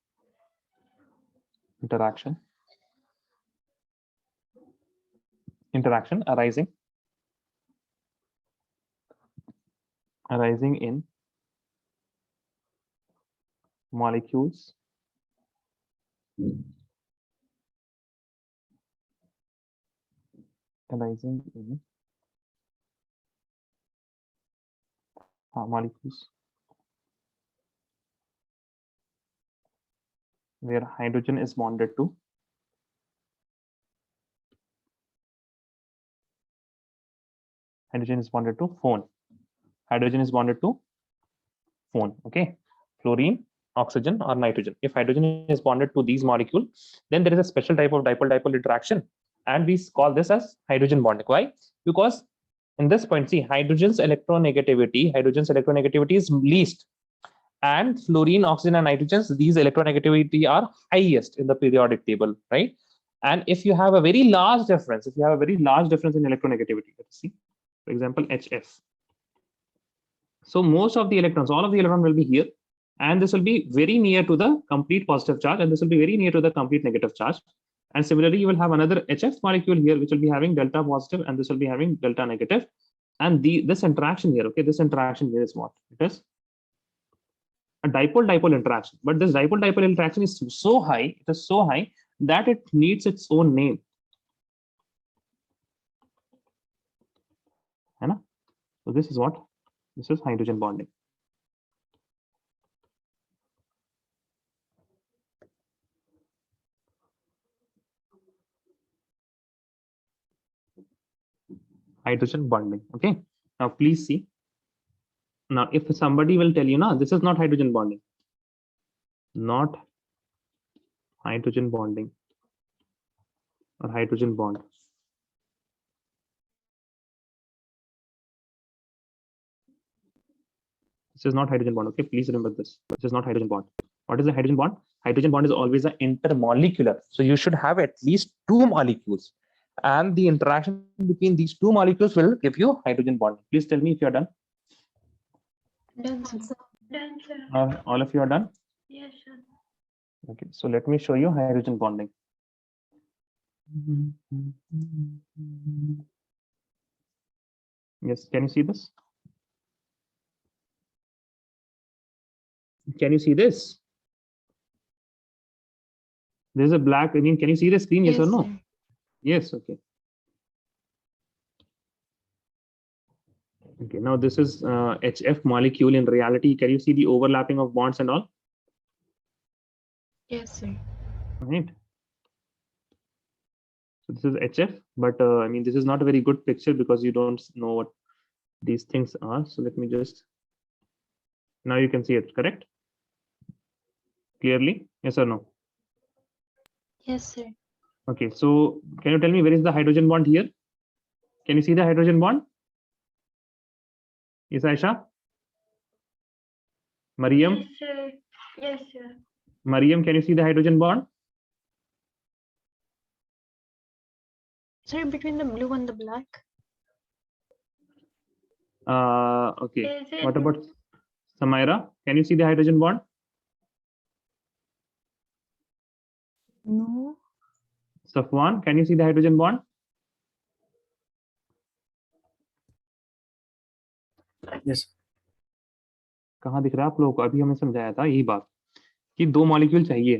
interaction arising in molecules molecules where hydrogen is bonded to phone. Hydrogen is bonded to phone, okay? Fluorine, oxygen, or nitrogen. If hydrogen is bonded to these molecules, then there is a special type of dipole-dipole interaction and we call this as hydrogen bonding. Why? Because in this point, see, hydrogen's electronegativity is least, and fluorine, oxygen, and nitrogens, these electronegativity are highest in the periodic table, right? And if you have a very large difference, in electronegativity, let's see, for example, HF. So most of the electrons, all of the electrons will be here, and this will be very near to the complete positive charge, and this will be very near to the complete negative charge. And similarly, you will have another HF molecule here, which will be having delta positive, and this will be having delta negative. And this interaction here, okay, this interaction here is what? It is a dipole-dipole interaction. But this dipole-dipole interaction is so high, it is so high that it needs its own name. So this is what? This is hydrogen bonding. Hydrogen bonding. Okay. Now please see. Now, if somebody will tell you, no, this is not hydrogen bonding. Not hydrogen bonding or hydrogen bond. This is not hydrogen bond. Okay, please remember this. This is not hydrogen bond. What is a hydrogen bond? Hydrogen bond is always an intermolecular. So you should have at least two molecules, and the interaction between these two molecules will give you hydrogen bond. Please tell me if you are done. Done, sir. Done, sir. All of you are done? Yes, sir. Okay, so let me show you hydrogen bonding. Yes, can you see this? Can you see this? There's a black, I mean, can you see the screen? Yes, or no? Sir. Yes, okay. Okay, now this is HF molecule in reality. Can you see the overlapping of bonds and all? Yes, sir. Right. So this is HF, but I mean, this is not a very good picture because you don't know what these things are. So let me just, now you can see it, correct? Clearly, yes or no? Yes, sir. Okay, so can you tell me where is the hydrogen bond here? Can you see the hydrogen bond? Yes, Aisha? Mariam? Yes, sir. Yes, sir. Mariam, can you see the hydrogen bond? Sir, between the blue and the black? Okay. Is it? What about Samaira? Can you see the hydrogen bond? No. Safwan, can you see the hydrogen bond? Yes. कहाँ दिख रहा है आप लोगों को? अभी हमने समझाया था यही बात कि दो मॉलिक्यूल चाहिए.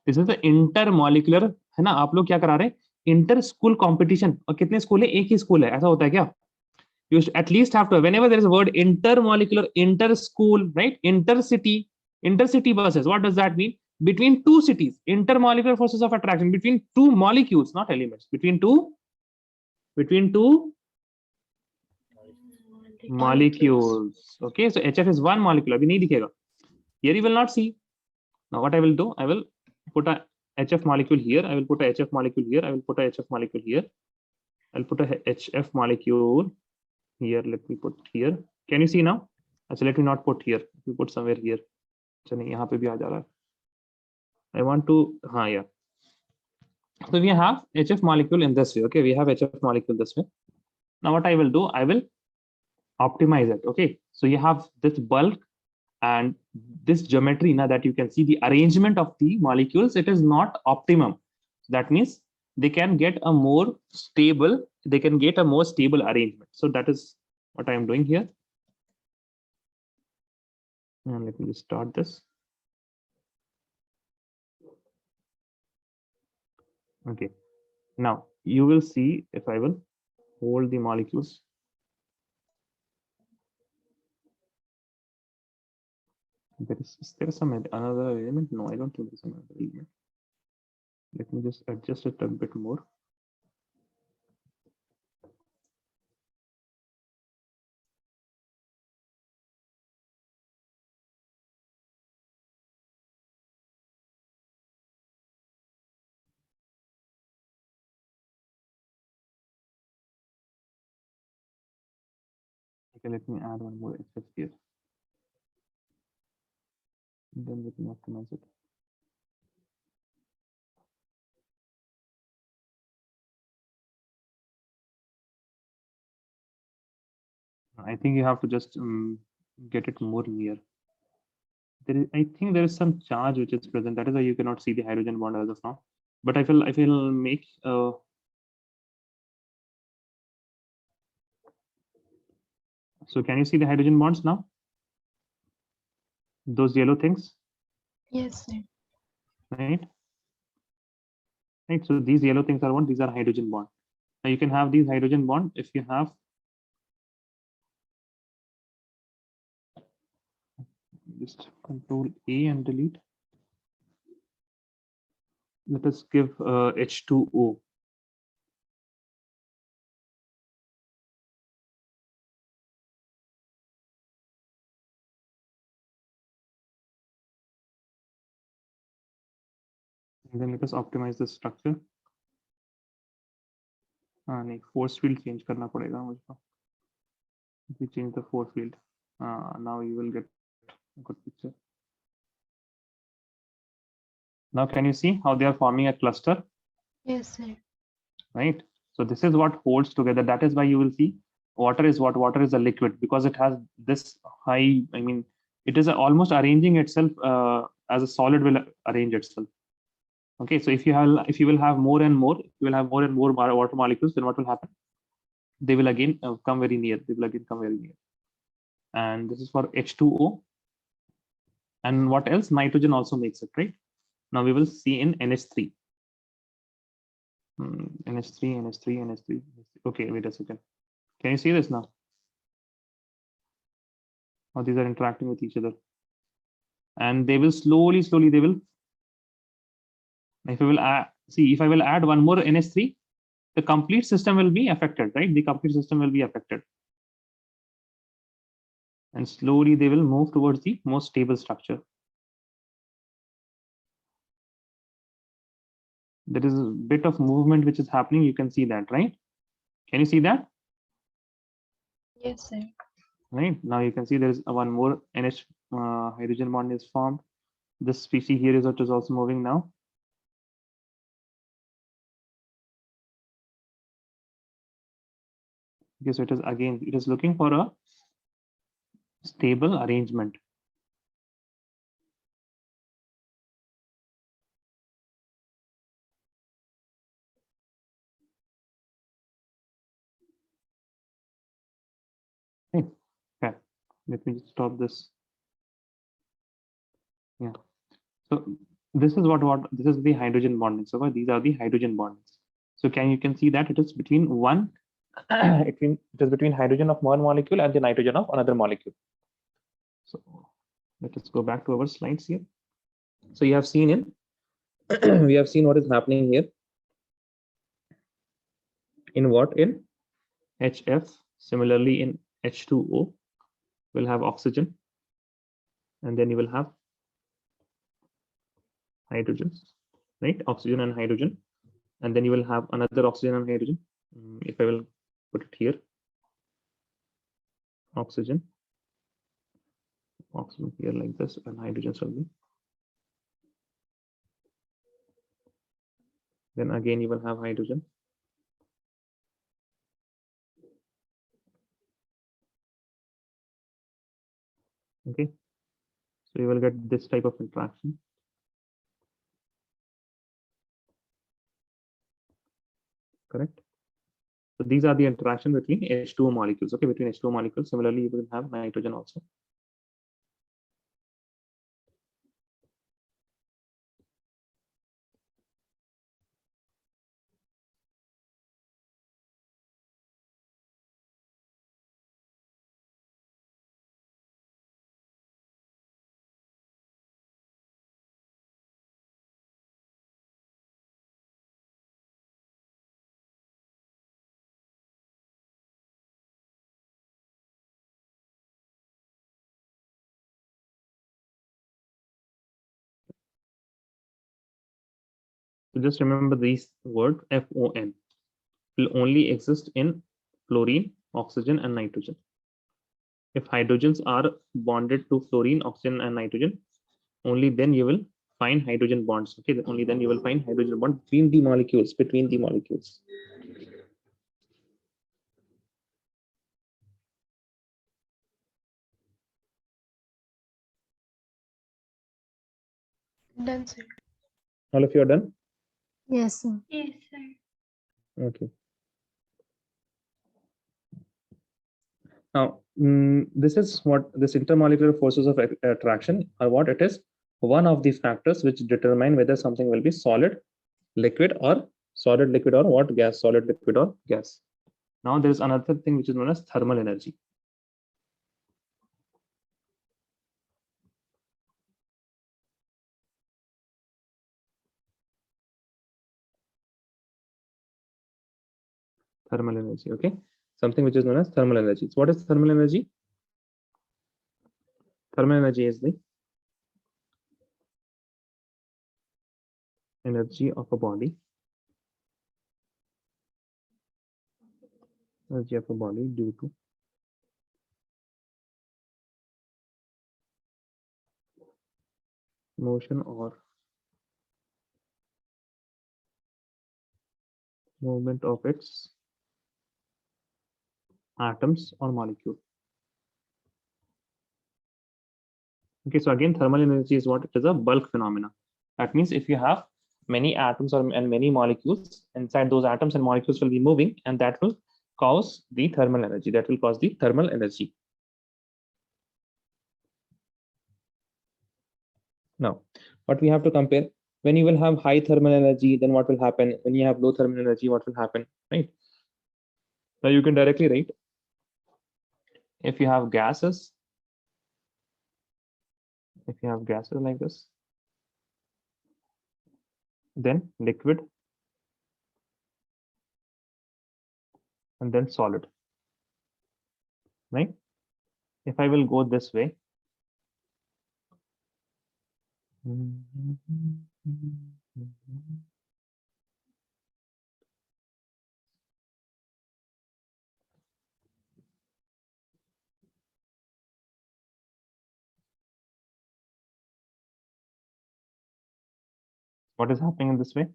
This is the inter molecular, है ना? आप लोग क्या करा रहे हैं? Inter school competition. और कितने स्कूल है? एक ही स्कूल है. ऐसा होता है क्या? You should at least have to, whenever there is a word intermolecular, inter school, right? Intercity buses. What does that mean? Between two cities, intermolecular forces of attraction between two molecules, not elements. Between two molecules. Okay, so HF is one molecule. अभी नहीं दिखेगा. Here you will not see. Now what I will do, I will put a HF molecule here. I will put a HF molecule here. I will put a HF molecule here. I'll put a HF molecule here. Let me put here. Can you see now? अच्छा, let me not put here. We put somewhere here. अच्छा नहीं, यहाँ पे भी आ जा रहा है. I want to, हाँ, yeah. So we have HF molecule in this way. Okay, we have HF molecule this way. Now what I will do, I will optimize it. Okay, so you have this bulk and this geometry now that you can see the arrangement of the molecules. It is not optimum. That means they can get a more stable arrangement. So that is what I am doing here. And let me just start this. Okay, now you will see if I will hold the molecules. Is there some another element? No, I don't think there's another element. Let me just adjust it a bit more. Okay, let me add one more HF here. Then we can optimize it. I think you have to just get it more near. I think there is some charge which is present. That is why you cannot see the hydrogen bond as of now. But I will make so can you see the hydrogen bonds now? Those yellow things, Yes, sir. right? Right. So these yellow things are what? These are hydrogen bond. Now you can have these hydrogen bond if you have just Control A and delete. Let us give H2O. And then let us optimize the structure. नहीं, force field change करना पड़ेगा मुझको. If we change the force field, now you will get a good picture. Now can you see how they are forming a cluster? Yes, sir. Right? So this is what holds together. That is why you will see water is what? Water is a liquid because it has this high, I mean, it is almost arranging itself as a solid will arrange itself. Okay, so if you will have more and more, you will have more and more water molecules, then what will happen? They will again come very near. They will again come very near. And this is for H2O. And what else? Nitrogen also makes it, right? Now we will see in NH3. NH3, NH3, NH3. Okay, wait a second. Can you see this now? How these are interacting with each other. And they will slowly, they will. If I will add, see, if I will add one more NH3, the complete system will be affected, right? The complete system will be affected. And slowly they will move towards the most stable structure. There is a bit of movement which is happening. You can see that, right? Can you see that? Yes, sir. Right now you can see there is one more NH hydrogen bond is formed. This species here is what is also moving now. Okay, so it is looking for a stable arrangement. Okay, let me just stop this. Yeah, so this is what this is the hydrogen bonding. So these are the hydrogen bonds. So you can see that it is between one it is between hydrogen of one molecule and the nitrogen of another molecule. So let us go back to our slides here. So you have seen we have seen what is happening here. In HF, similarly in H2O, will have oxygen, and then you will have hydrogen, right? Oxygen and hydrogen, and then you will have another oxygen and hydrogen. If I will put it here, oxygen here like this, and hydrogen solely. Then again you will have hydrogen. Okay, so you will get this type of interaction. Correct. So these are the interaction between H2O molecules. Okay, between H2O molecules. Similarly, you will have nitrogen also. So just remember these word FON will only exist in fluorine, oxygen, and nitrogen. If hydrogens are bonded to fluorine, oxygen, and nitrogen, only then you will find hydrogen bonds. Okay, only then you will find hydrogen bond between the molecules. Done, sir. All of you are done? Yes, sir. Yes, sir. Okay. Now, this is what this intermolecular forces of attraction are. What it is, one of the factors which determine whether something will be solid, liquid, or solid, liquid, or what gas, solid, liquid, or gas. Now, there is another thing which is known as thermal energy. Thermal energy, okay? Something which is known as thermal energy. So what is thermal energy? Thermal energy is the energy of a body. Energy of a body due to motion or movement of its atoms or molecule. Okay, so again, thermal energy is what? It is a bulk phenomena. That means if you have many atoms and many molecules, inside those atoms and molecules will be moving, and that will cause the thermal energy. That will cause the thermal energy. Now, what we have to compare, when you will have high thermal energy, then what will happen? When you have low thermal energy, what will happen, right? Now you can directly write, if you have gases like this, then liquid, and then solid, right? If I will go this way, what is happening in this way?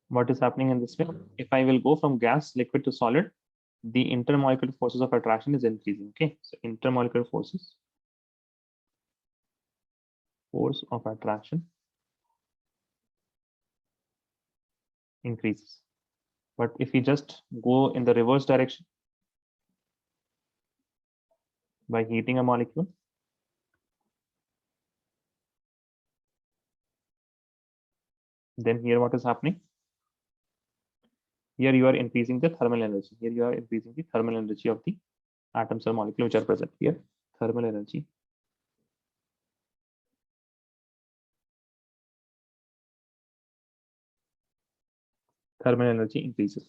What is happening in this way? If I will go from gas, liquid to solid, the intermolecular forces of attraction is increasing. Okay, so intermolecular forces, force of attraction increases. But if we just go in the reverse direction by heating a molecule, then here what is happening? Here you are increasing the thermal energy. Here you are increasing the thermal energy of the atoms or molecule which are present here. Thermal energy. Thermal energy increases.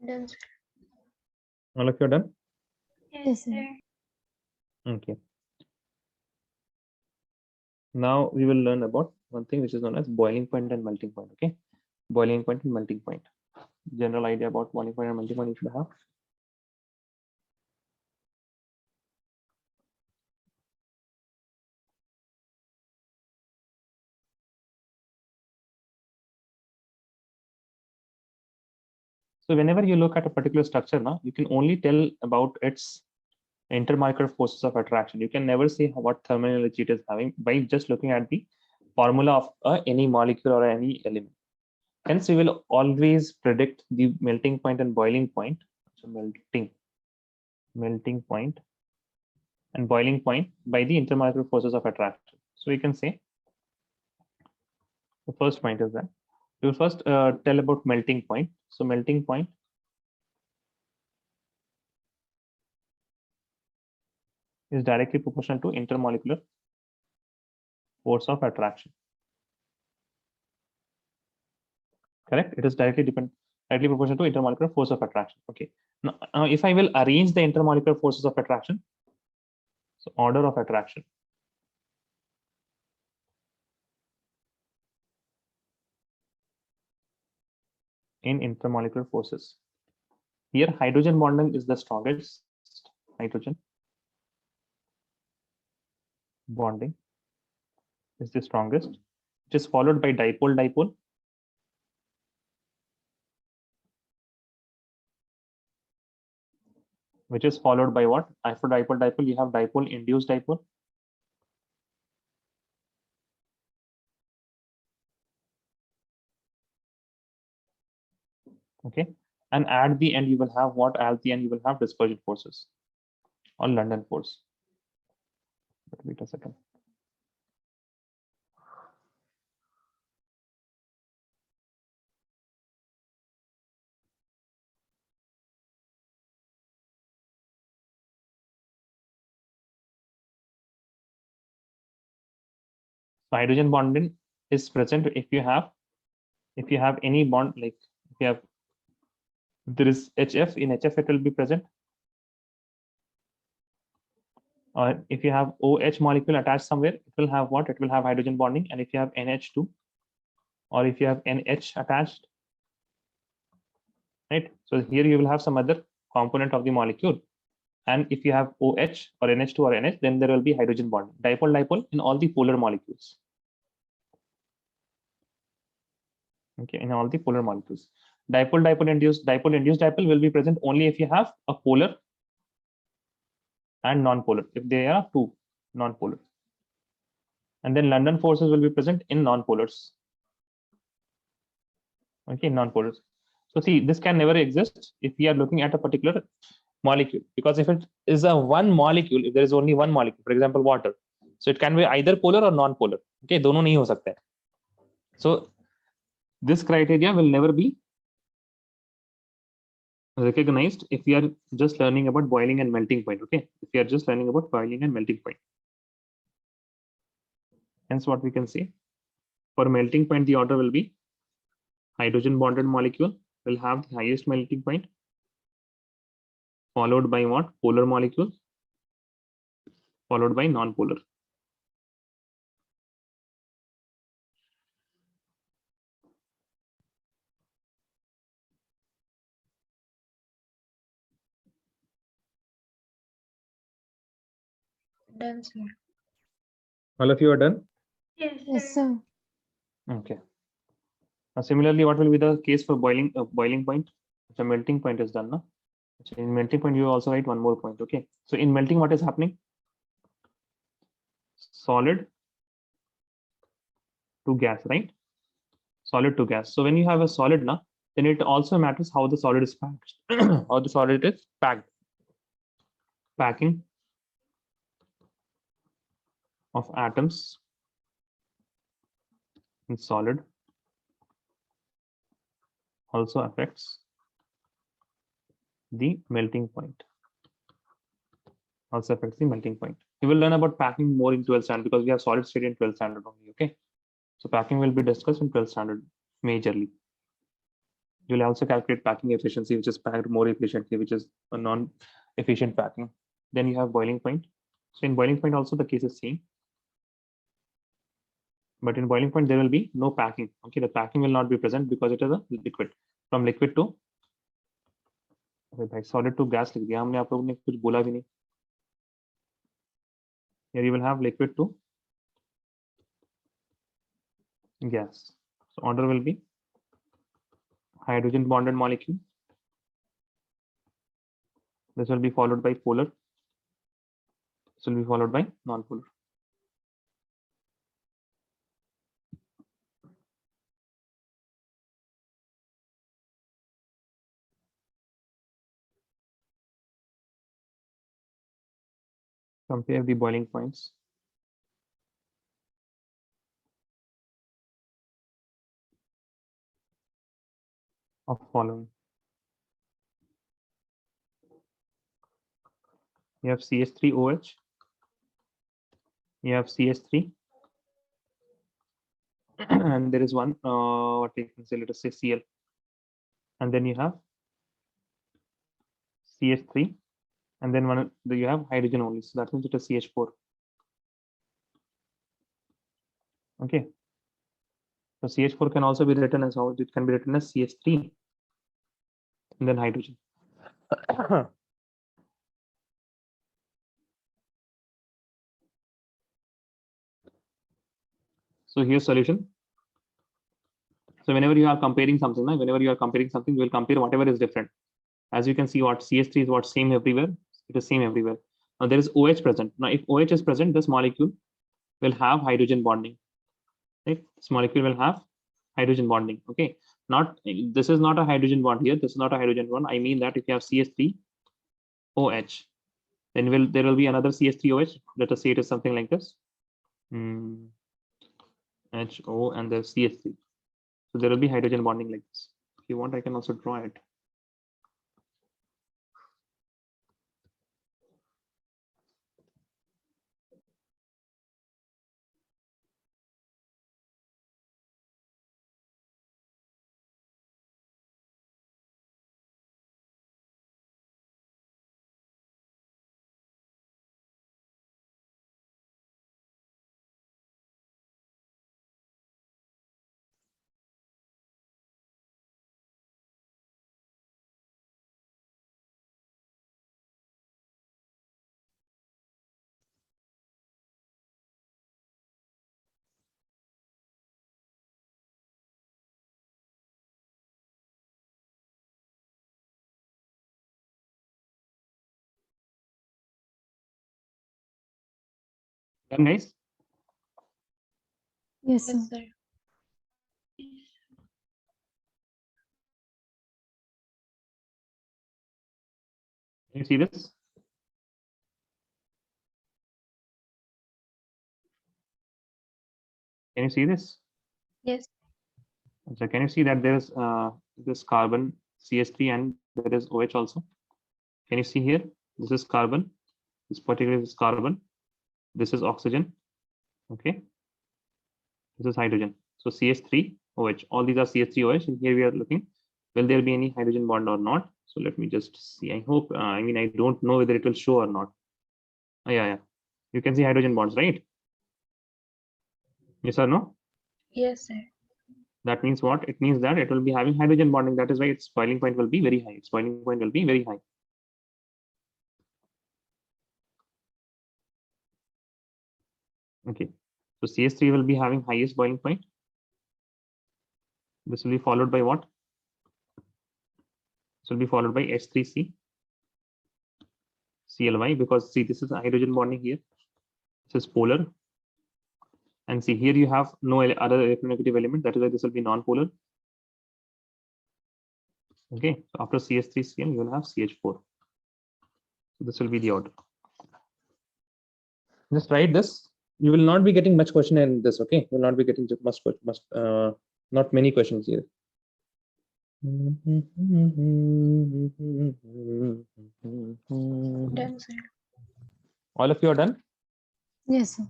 Done, sir. All of you are done? Yes, sir. sir. Okay. Now we will learn about one thing which is known as boiling point and melting point. Okay, boiling point and melting point. General idea about boiling point and melting point you should have. So whenever you look at a particular structure now, you can only tell about its intermolecular forces of attraction. You can never say what thermal energy it is having by just looking at the formula of any molecule or any element. Hence, we will always predict the melting point and boiling point. So melting point and boiling point by the intermolecular forces of attraction. So we can say the first point is that we will first tell about melting point. So melting point is directly proportional to intermolecular force of attraction. Correct? It is directly proportional to intermolecular force of attraction. Okay. Now, if I will arrange the intermolecular forces of attraction, so order of attraction. in intermolecular forces. Here, hydrogen bonding is the strongest. Hydrogen bonding is the strongest, which is followed by dipole-dipole. Which is followed by what? After dipole-dipole, you have dipole-induced dipole. Okay, and at the end you will have what? At the end you will have dispersion forces or London force. Wait a second. So hydrogen bonding is present if you have any bond, like if you have, there is HF, in HF it will be present. Or if you have OH molecule attached somewhere, it will have what? It will have hydrogen bonding. And if you have NH2, or if you have NH attached, right? So here you will have some other component of the molecule. And if you have OH or NH2 or NH, then there will be hydrogen bonding. Dipole-dipole in all the polar molecules. Okay, in all the polar molecules. Dipole-induced dipole will be present only if you have a polar and non-polar, if they are two non-polar. And then London forces will be present in non-polars. Okay, non-polars. So see, this can never exist if we are looking at a particular molecule, because if it is a one molecule, if there is only one molecule, for example, water, so it can be either polar or non-polar. Okay, दोनों नहीं हो सकता है. So this criteria will never be recognized if we are just learning about boiling and melting point. Okay, if we are just learning about boiling and melting point. Hence, what we can say for melting point, the order will be hydrogen bonded molecule will have the highest melting point, followed by what? Polar molecule, followed by non-polar. Done, sir. All of you are done? Yes, Yes, sir. sir. Okay. Now, similarly, what will be the case for boiling point? The melting point is done, no? So in melting point, you also write one more point. Okay. So in melting, what is happening? Solid to gas, right? Solid to gas. So when you have a solid now, then it also matters how the solid is packed. How the solid is packed. Packing of atoms in solid also affects the melting point. Also affects the melting point. We will learn about packing more in 12th standard because we have solid state in 12th standard only. Okay. So packing will be discussed in 12th standard majorly. You will also calculate packing efficiency, which is packed more efficiently, which is a non-efficient packing. Then you have boiling point. So in boiling point also the case is same. But in boiling point, there will be no packing. Okay, the packing will not be present because it is a liquid. From liquid to solid to gas लिख दिया हमने, आप लोगों ने कुछ बोला भी नहीं. Here you will have liquid to gas. So order will be hydrogen bonded molecule. This will be followed by polar. This will be followed by non-polar. Compare the boiling points. Of following. You have CH3OH. You have CH3. And there is one, what you can say, let us say Cl. And then you have CH3. And then one, you have hydrogen only. So that means it is CH4. Okay. So CH4 can also be written as how it can be written as CH3 and then hydrogen. So here's solution. So whenever you are comparing something, you will compare whatever is different. As you can see, what CH3 is what same everywhere. It is same everywhere. Now there is OH present. Now if OH is present, this molecule will have hydrogen bonding. Right? This molecule will have hydrogen bonding. Okay. This is not a hydrogen bond here. This is not a hydrogen bond. I mean that if you have CH3 OH, then there will be another CH3 OH. Let us say it is something like this. HO and the CH3. So there will be hydrogen bonding like this. If you want, I can also draw it. Done, guys? Yes, sir. Yes, sir. Can you see this? Can you see this? Yes. So can you see that there is this carbon CH3 and there is OH also? Can you see here? This is carbon. This particular is carbon. This is oxygen. Okay. This is hydrogen. So CH3 OH. All these are CH3 OH. And here we are looking. Will there be any hydrogen bond or not? So let me just see. I hope. I mean, I don't know whether it will show or not. Oh, yeah. You can see hydrogen bonds, right? Yes or no? Yes, sir. That means what? It means that it will be having hydrogen bonding. That is why its boiling point will be very high. Its boiling point will be very high. Okay. So CH3 will be having highest boiling point. This will be followed by what? This will be followed by H3C, CLY, because see, this is hydrogen bonding here. This is polar. And see, here you have no other electronegative element. That is why this will be non-polar. Okay, so after CH3Cl, you will have CH4. So this will be the order. Just write this. You will not be getting much question in this. Okay, you will not be getting not many questions here. Done, sir. All of you are done. Yes, sir.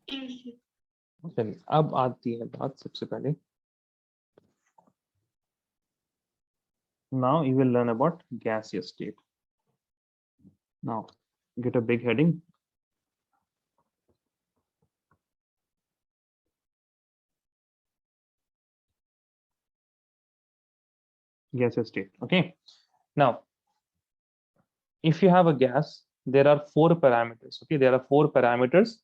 चलिए अब आती है बात सबसे पहले. Now you will learn about gaseous state. Now get a big heading. Gaseous state. Okay. Now, if you have a gas, there are 4 parameters. Okay, there are 4 parameters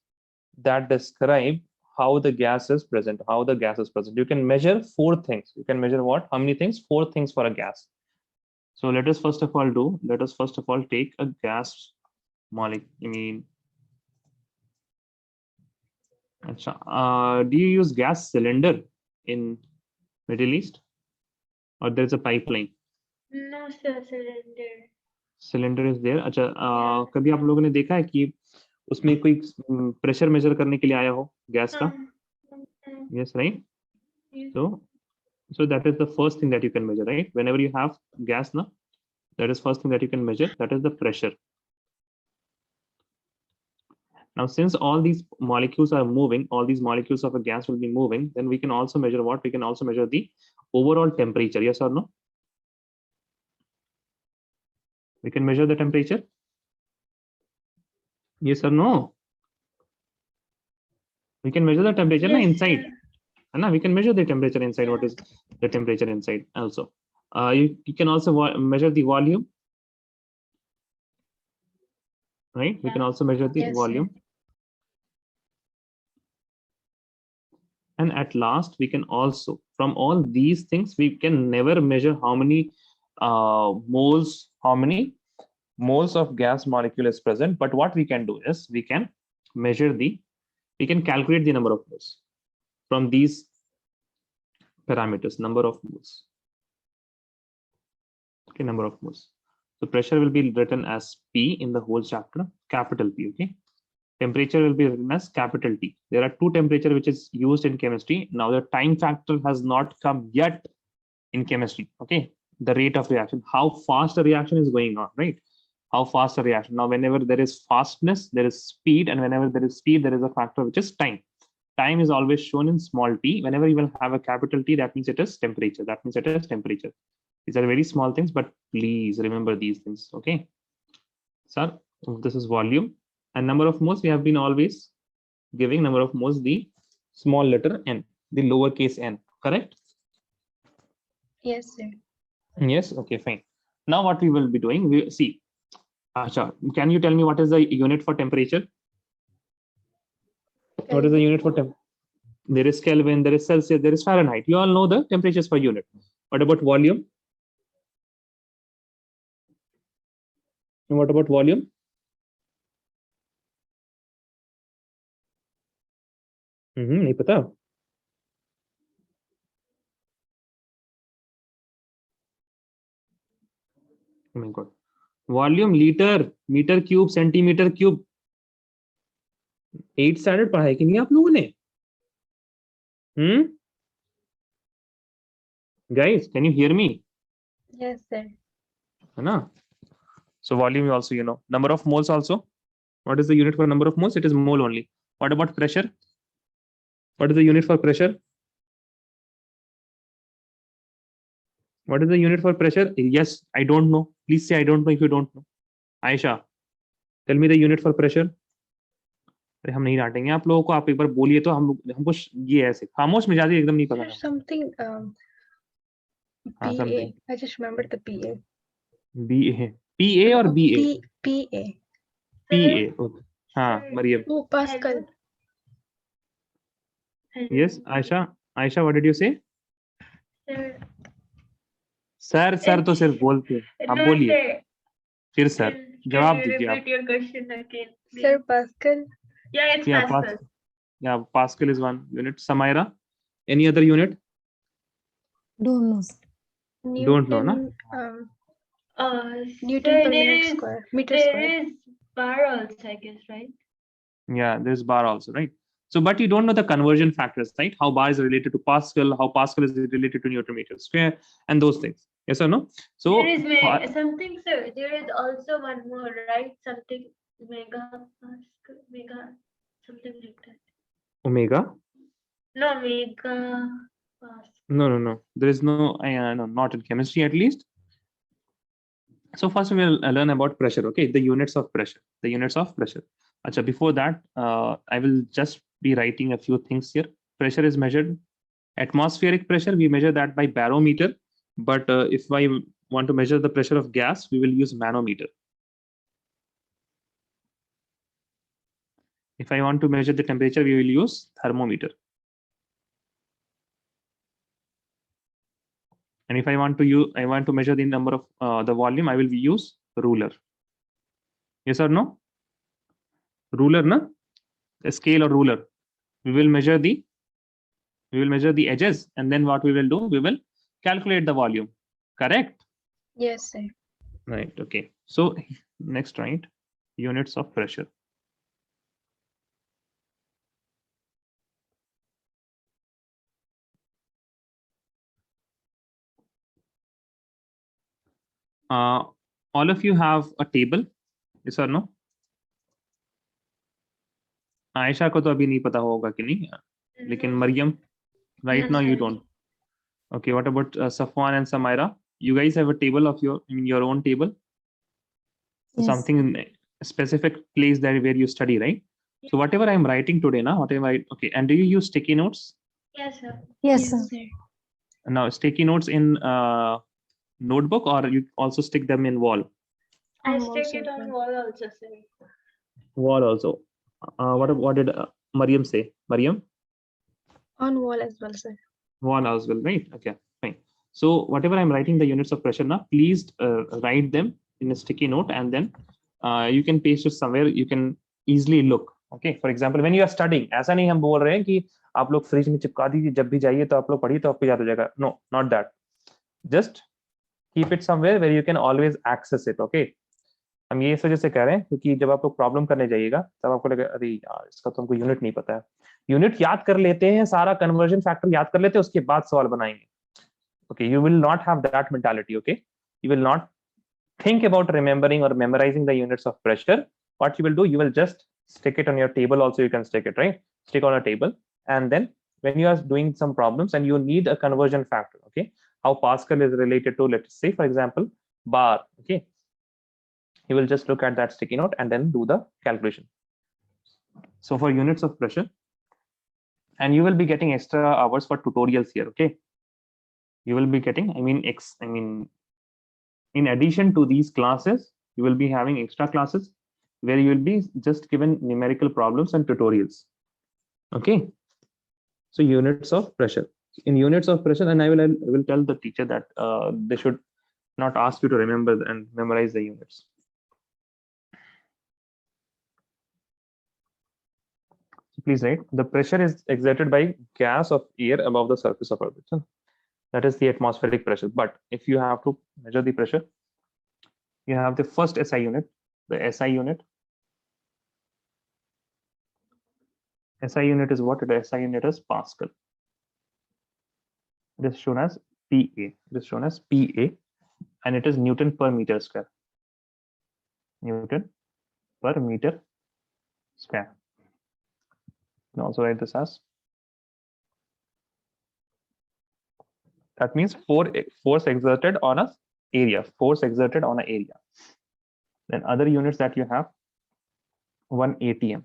that describe how the gas is present. You can measure 4 things. You can measure what? How many things? 4 things for a gas. So let us first of all take a gas molecule. Do you use gas cylinder in Middle East, or there is a pipeline? No, sir, cylinder. Cylinder is there. अच्छा, कभी आप लोगों ने देखा है कि उसमें कोई प्रेशर मेजर करने के लिए आया हो गैस का? Yes, right. So that is the first thing that you can measure, right? Whenever you have gas, na, that is first thing that you can measure. That is the pressure. Now, since all these molecules are moving, all these molecules of a gas will be moving, then we can also measure what? We can also measure the overall temperature. Yes or no? We can measure the temperature. Yes or no? We can measure the temperature inside. We can measure the temperature inside. What is the temperature inside also? You can also measure the volume, right? We can Yeah. also measure the Yes, sir. volume. And at last, we can also, from all these things, we can never measure how many moles of gas molecule is present. But what we can do is we can calculate the number of moles from these parameters, number of moles. Okay, number of moles. So pressure will be written as P in the whole chapter, capital P. Okay. Temperature will be written as capital T. There are two temperature which is used in chemistry. Now the time factor has not come yet in chemistry. Okay, the rate of reaction, how fast the reaction is going on, right? How fast the reaction. Now whenever there is fastness, there is speed, and whenever there is speed, there is a factor which is time. Time is always shown in small t. Whenever you will have a capital T, that means it is temperature. That means it is temperature. These are very small things, but please remember these things. Okay, sir, this is volume. And number of moles, we have been always giving number of moles the small letter n, the lowercase n, correct? Yes, sir. Yes, okay, fine. Now what we will be doing, we see. Asha, can you tell me what is the unit for temperature? What is the unit for temp? There is Kelvin, there is Celsius, there is Fahrenheit. You all know the temperatures per unit. What about volume? And what about volume? नहीं पता. Oh my God. Volume liter, meter cube, centimeter cube. 8th standard पढ़ा है कि नहीं आप लोगों ने? Guys, can you hear me? Yes, sir. है ना? So volume also, you know. Number of moles also. What is the unit for number of moles? It is mole only. What about pressure? What is the unit for pressure? What is the unit for pressure? Yes, I don't know. Please say I don't know if you don't know. Aisha, tell me the unit for pressure. अरे हम नहीं डांटेंगे आप लोगों को, आप एक बार बोलिए तो हमको ये ऐसे खामोश मिजाज एकदम नहीं पता. There's something PA. something. I just remembered the PA. BA. PA or BA? PA. PA. Okay. हाँ, Maryam. Oh, Pascal. Yes, Aisha. Aisha, what did you say? Sir, sir तो सिर्फ बोलते हैं. आप बोलिए. फिर सर जवाब दीजिए आप. Repeat your question again. Sir, Pascal. Yeah, it's Yeah, Pascal. Yeah, Pascal is one unit. Samaira, any other unit? Don't know. Don't know, na? Newton per minute square, meter There square. is bar also, I guess, right? Yeah, there's bar also, right? So, but you don't know the conversion factors, right? How bar is related to Pascal, how Pascal is related to Newton meter square, and those things. Yes or no? So, There is something, sir. There is also one more, right? Something mega Pascal, mega, something like that. omega? No, mega Pascal. No. There is no, no, not in chemistry at least. So first we will learn about pressure. Okay, the units of pressure. The units of pressure. Achha, before that, I will just be writing a few things here. Pressure is measured. Atmospheric pressure, we measure that by barometer. But if I want to measure the pressure of gas, we will use manometer. If I want to measure the temperature, we will use thermometer. And if I want to measure the number of the volume, I will use ruler. Yes or no? Ruler, na? A scale or ruler. We will measure the edges, and then what we will do, we will calculate the volume. Correct? Yes, sir. Right. Okay. So next, right? Units of pressure. All of you have a table. Yes or no? Ayesha को तो अभी नहीं पता होगा कि नहीं, लेकिन Maryam, right now you don't. Okay, what about Safwan and Samaira? You guys have a table of your own table. Yes. Something in a specific place that where you study, right? So whatever I'm writing today, now okay. And do you use sticky notes? Yes, sir. Yes, sir. sir. Now sticky notes in notebook, or you also stick them in wall? I On stick walls it as on well. wall also, sir. Wall also. What did Mariam say? Mariam? On wall as well, sir. Wall as well, right? Okay, fine. So whatever I'm writing the units of pressure now, please write them in a sticky note, and then you can paste it somewhere. You can easily look. Okay, for example, when you are studying, ऐसा नहीं हम बोल रहे हैं कि आप लोग fridge में चिपका दीजिए, जब भी जाइए तो आप लोग पढ़िए तो आपको याद हो जाएगा. No, not that. Just keep it somewhere where you can always access it. Okay. हम ये इस वजह से कह रहे हैं क्योंकि जब आप लोग प्रॉब्लम करने जाइएगा तब आपको लगे अरे यार इसका तो हमको यूनिट नहीं पता है. यूनिट याद कर लेते हैं, सारा कन्वर्जन फैक्टर याद कर लेते हैं, उसके बाद सवाल बनाएंगे. Okay, you will not have that mentality. Okay, you will not think about remembering or memorizing the units of pressure. What you will do, you will just stick it on your table. Also, you can stick it, right? Stick on a table, and then when you are doing some problems and you need a conversion factor, okay, how Pascal is related to, let's say, for example, bar. Okay, you will just look at that sticky note and then do the calculation. So for units of pressure, and you will be getting extra hours for tutorials here. Okay, you will be getting, in addition to these classes, you will be having extra classes where you will be just given numerical problems and tutorials. Okay, so units of pressure. In units of pressure, and I will tell the teacher that they should not ask you to remember and memorize the units. Please write, the pressure is exerted by gas of air above the surface of Earth. That is the atmospheric pressure. But if you have to measure the pressure, you have the first SI unit. The SI unit. SI unit is what? The SI unit is Pascal. It is shown as PA. It is shown as PA, and it is Newton per meter square. Newton per meter square. You can also write this as. That means force exerted on a area. Force exerted on an area. Then other units that you have, 1 atm.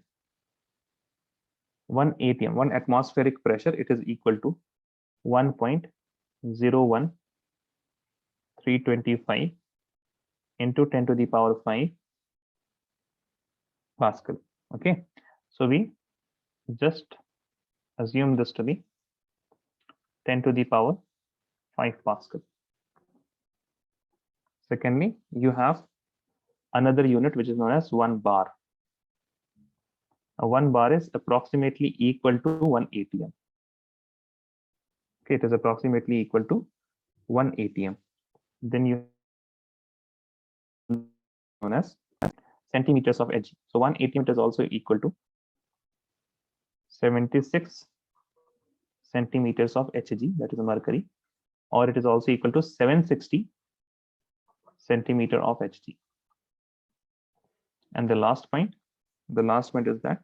1 atm, 1 atmospheric pressure, it is equal to 1.01325 into 10 to the power 5 Pascal. Okay, so we just assume this to be 10 to the power 5 Pascal. Secondly, you have another unit which is known as 1 bar. 1 bar is approximately equal to 1 atm. Okay, it is approximately equal to 1 atm. Then you known as centimeters of Hg. So 1 atm is also equal to 76 centimeters of Hg, that is mercury, or it is also equal to 760 centimeter of Hg. And the last point is that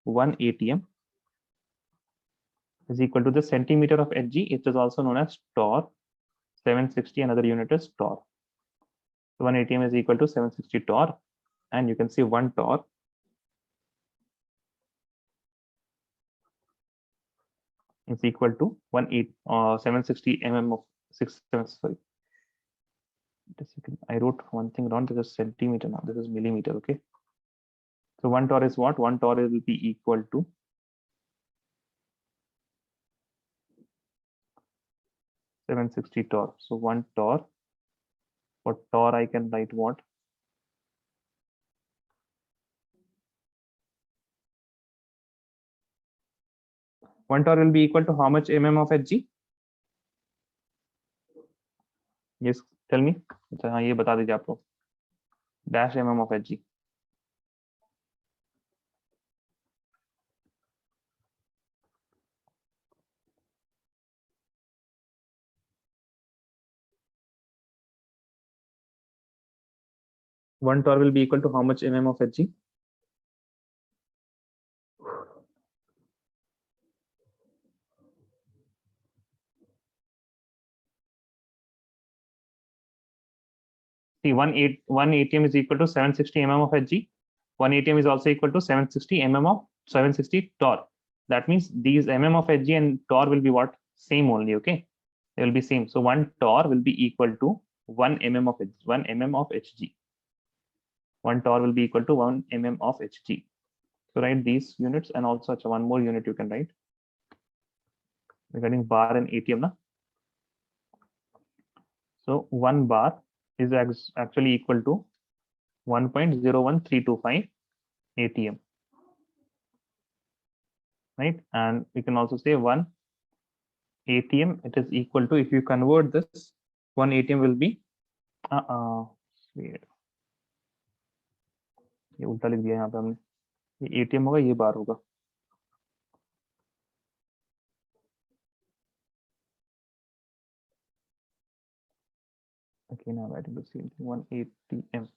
1 atm is equal to the centimeter of Hg. It is also known as torr. 760, another unit is torr. So 1 atm is equal to 760 torr, and you can see 1 torr is equal to 760 mm of 6. Sorry, I wrote one thing wrong. This is centimeter now. This is millimeter. Okay. So 1 torr is what? 1 torr will be equal to 760 torr. So 1 torr. For torr, I can write what? One torr will be equal to how much mm of Hg? Yes, tell me. अच्छा हाँ ये बता दीजिए आप लोग. Dash mm of Hg. One torr will be equal to how much mm of Hg? See, 1 atm is equal to 760 mm of Hg. 1 atm is also equal to 760 mm of 760 torr. That means these mm of Hg and torr will be what? Same only. Okay, they will be same. So 1 torr will be equal to 1 mm of 1 mm of Hg. 1 torr will be equal to 1 mm of Hg. So write these units, and also one more unit you can write regarding bar and ATM. Na? So 1 bar is actually equal to 1.01325 ATM, right? And we can also say 1 ATM, it is equal to, if you convert this, 1 ATM will be ये उल्टा लिख दिया यहाँ पे हमने, ये ATM होगा, ये बार होगा. Okay, now writing the same thing, 1 ATM.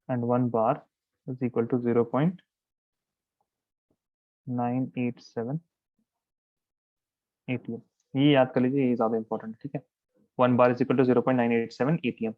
And 1 bar is equal to 0.987 ATM. ये याद कर लीजिए, ये ज्यादा इंपॉर्टेंट है, ठीक है. 1 bar is equal to 0.987 ATM.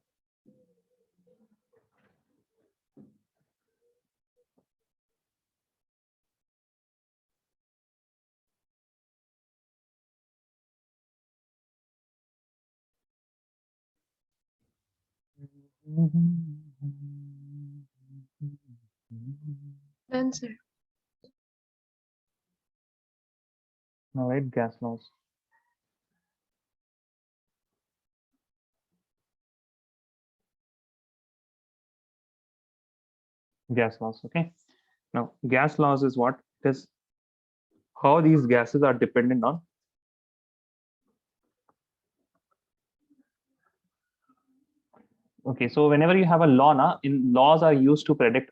Done, sir. Now write gas laws. Gas laws, okay. Now gas laws is what? It is how these gases are dependent on. Okay, so whenever you have a law, laws are used to predict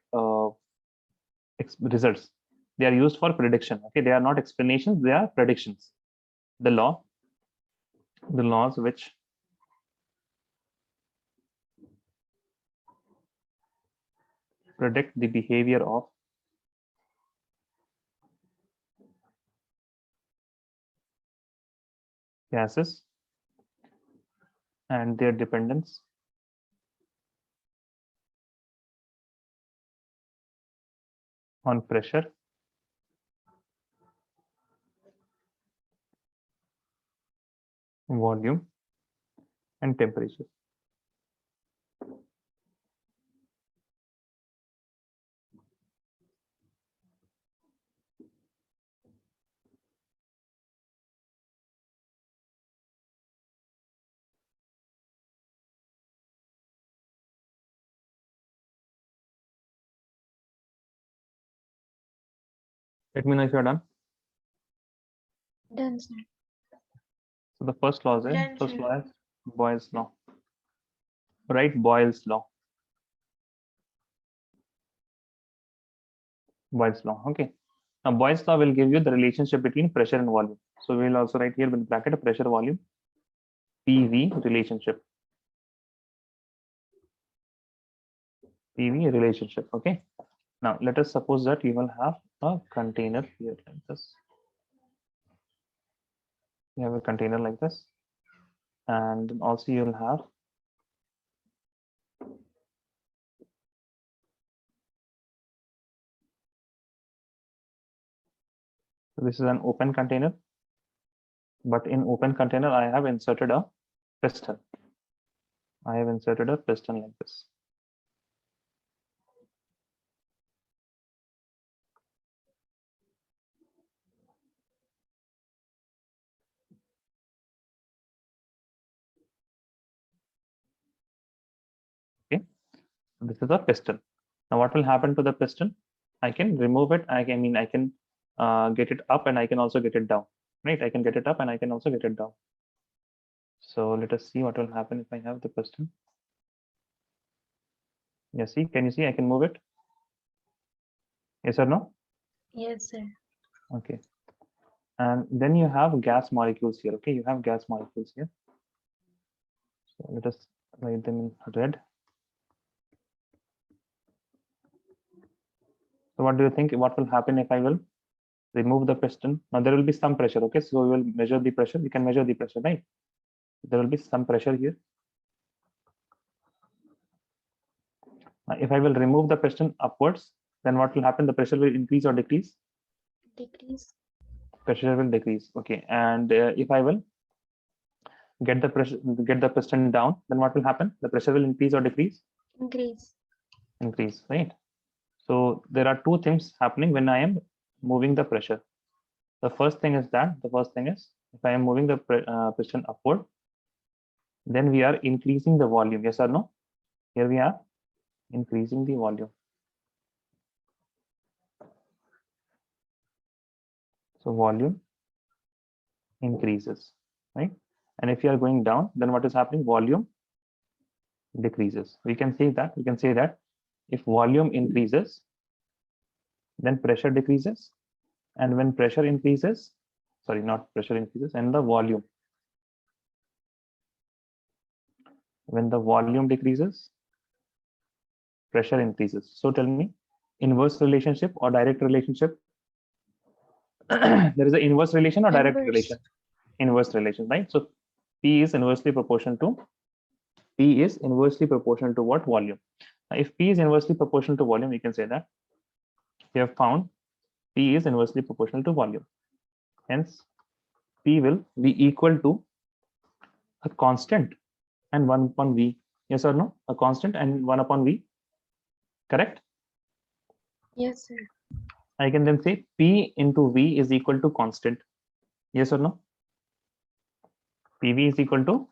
results. They are used for prediction. Okay, they are not explanations, they are predictions. The laws which predict the behavior of gases and their dependence on pressure, volume, and temperature. Let me know if you're done. Done, sir. So the first law is Done, first sir. law is Boyle's law. Right, Boyle's law. Boyle's law. Okay. Now Boyle's law will give you the relationship between pressure and volume. So we'll also write here with bracket a pressure volume PV relationship. PV relationship. Okay. Now let us suppose that you will have a container here like this. You have a container like this, and also you'll have this is an open container, but in open container I have inserted a piston. I have inserted a piston like this. Okay, this is a piston. Now what will happen to the piston? I can remove it. I can get it up, and I can also get it down. Right? I can get it up and I can also get it down. So let us see what will happen if I have the piston. Yes, see, can you see I can move it? Yes or no? Yes, sir. Okay. And then you have gas molecules here. Okay, you have gas molecules here. So let us write them in red. So what do you think? What will happen if I will remove the piston? Now there will be some pressure. Okay, so we will measure the pressure. We can measure the pressure, right? There will be some pressure here. If I will remove the piston upwards, then what will happen? The pressure will increase or decrease? Decrease. pressure will decrease. Okay, and if I will get the piston down, then what will happen? The pressure will increase or decrease? Increase. Increase, right? So there are two things happening when I am moving the pressure. The first thing is if I am moving the piston upward, then we are increasing the volume. Yes or no? Here we are increasing the volume. So volume increases, right? And if you are going down, then what is happening? Volume decreases. We can say that if volume increases, then pressure decreases. And when pressure increases, sorry, not pressure increases, and the volume. When the volume decreases, pressure increases. So tell me, inverse relationship or direct relationship? There is an inverse relation or direct Inverse. relation? Inverse relation, right? So P is inversely proportional to what? Volume. Now, if P is inversely proportional to volume, we can say that we have found P is inversely proportional to volume. Hence, P will be equal to a constant and 1 upon V. Yes or no? A constant and 1 upon V. Correct? Yes, sir. I can then say P into V is equal to constant. Yes or no? PV is equal to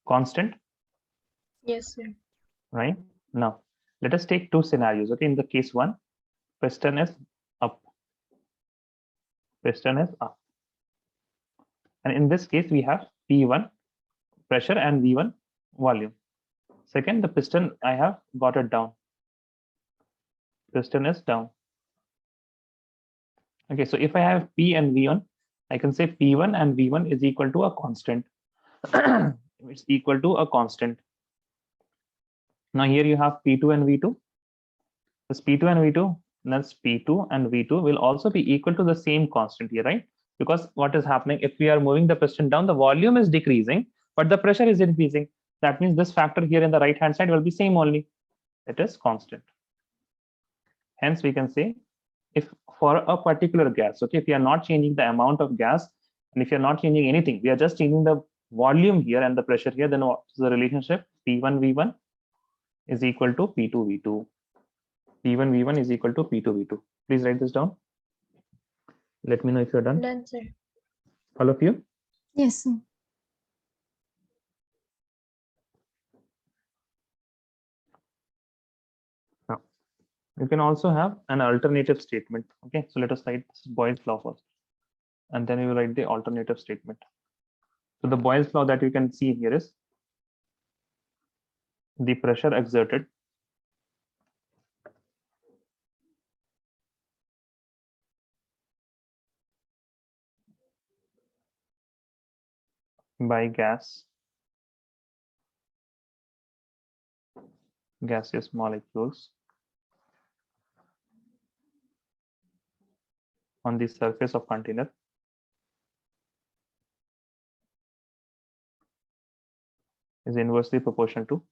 constant, Yes, sir. right? Now, let us take two scenarios. Okay, in the case one, piston is up. Piston is up. And in this case, we have P1 pressure and V1 volume. Second, the piston, I have got it down. Piston is down. Okay, so if I have P and V1, I can say P1 and V1 is equal to a constant. It's equal to a constant. Now here you have P2 and V2. This P2 and V2, that's P2 and V2 will also be equal to the same constant here, right? Because what is happening, if we are moving the piston down, the volume is decreasing, but the pressure is increasing. That means this factor here in the right hand side will be same only. It is constant. Hence, we can say if for a particular gas, okay, if you are not changing the amount of gas, and if you're not changing anything, we are just changing the volume here and the pressure here, then what is the relationship? P1 V1 is equal to P2 V2. P1 V1 is equal to P2 V2. Please write this down. Let me know if you're done. Done, sir. All of you? Yes, sir. Now, you can also have an alternative statement. Okay, so let us write Boyle's law first, and then we will write the alternative statement. So the Boyle's law that you can see here is the pressure exerted by gaseous molecules on the surface of container is inversely proportional to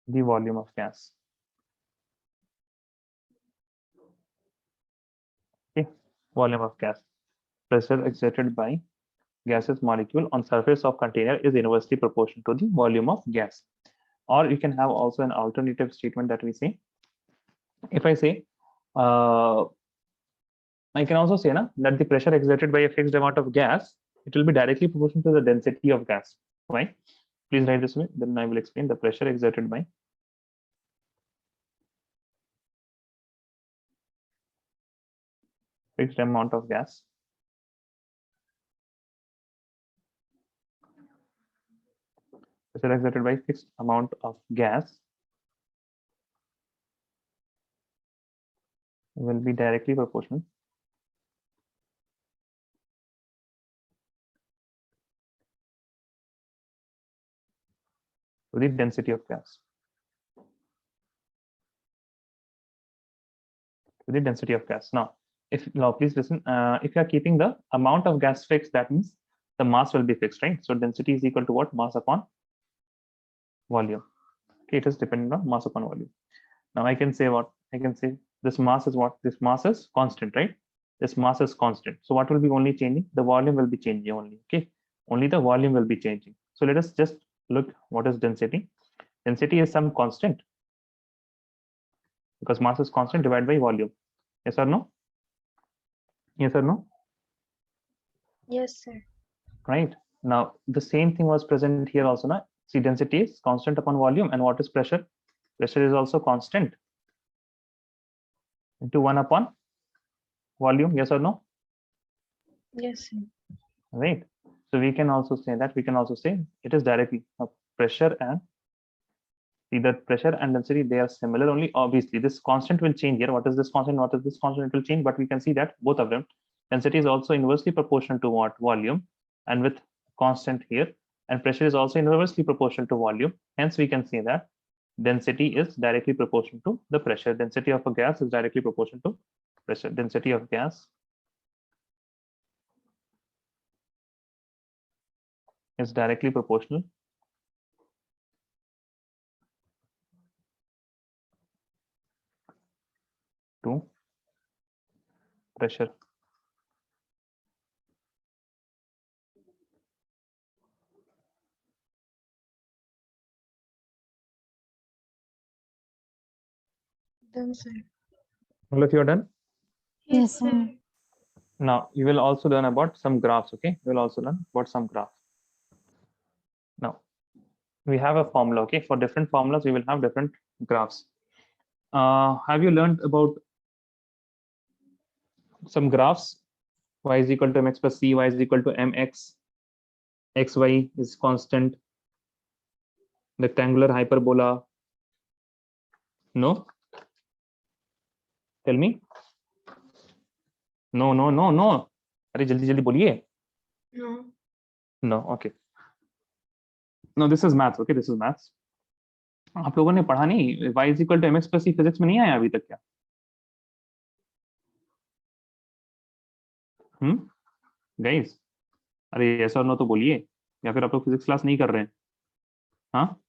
the volume of gas. Okay, volume of gas. Pressure exerted by gaseous molecule on surface of container is inversely proportional to the volume of gas. Or you can have also an alternative statement that we say. If I say, I can also say that the pressure exerted by a fixed amount of gas, it will be directly proportional to the density of gas. Why? Please write this way, then I will explain. The pressure exerted by fixed amount of gas pressure exerted by fixed amount of gas will be directly proportional to the density of gas. To the density of gas. Now, please listen. If you are keeping the amount of gas fixed, that means the mass will be fixed, right? So density is equal to what? Mass upon volume. Okay, it is dependent on mass upon volume. Now I can say what? I can say this mass is what? This mass is constant, right? This mass is constant. So what will be only changing? The volume will be changing only. Okay, only the volume will be changing. So let us just look what is density. Density is some constant because mass is constant divided by volume. Yes or no? Yes or no? Yes, sir. Right. Now the same thing was present here also. Now see, density is constant upon volume, and what is pressure? Pressure is also constant into 1 upon volume. Yes or no? Yes, sir. Right. So we can also say that it is directly pressure and either pressure and density, they are similar. Only obviously this constant will change here. What is this constant? What is this constant? It will change, but we can see that both of them, density is also inversely proportional to what? Volume, and with constant here, and pressure is also inversely proportional to volume. Hence we can say that density is directly proportional to the pressure. Density of a gas is directly proportional to pressure. Density of gas is directly proportional to pressure. Done, sir. All of you are done? Yes, sir. Now you will also learn about some graphs. Okay, you will also learn about some graphs. Now we have a formula. Okay, for different formulas we will have different graphs. Have you learned about some graphs? Y is equal to mx plus c, y is equal to mx, xy is constant, rectangular hyperbola. No? Tell me. No, no, no, no. अरे जल्दी जल्दी बोलिए. No. No, okay. No, this is maths. Okay, this is maths. आप लोगों ने पढ़ा नहीं, y is equal to mx plus c physics में नहीं आया अभी तक क्या? गाइस, अरे yes और no तो बोलिए, या फिर आप लोग फिजिक्स क्लास नहीं कर रहे हैं? हाँ?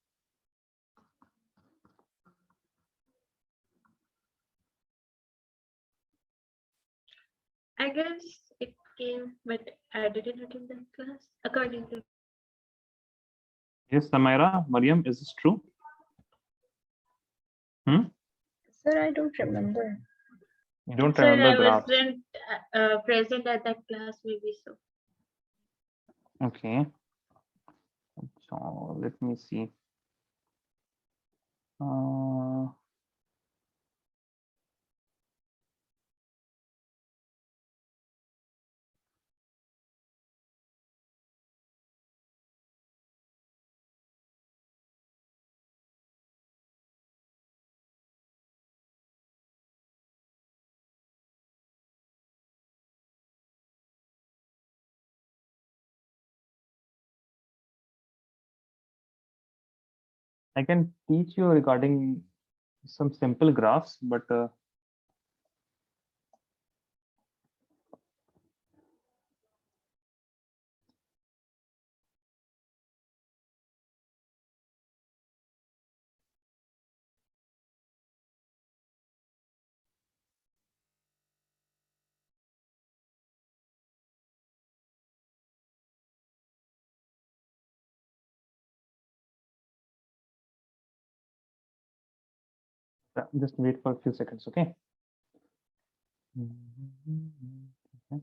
I guess it came, but I didn't attend that class. According to Yes, Samaira, Mariam, is this true? Sir, I don't remember. You don't sir, remember I graphs? wasn't present at that class, maybe so. Okay. So let me see. I can teach you regarding some simple graphs, but just wait for a few seconds, okay? Okay.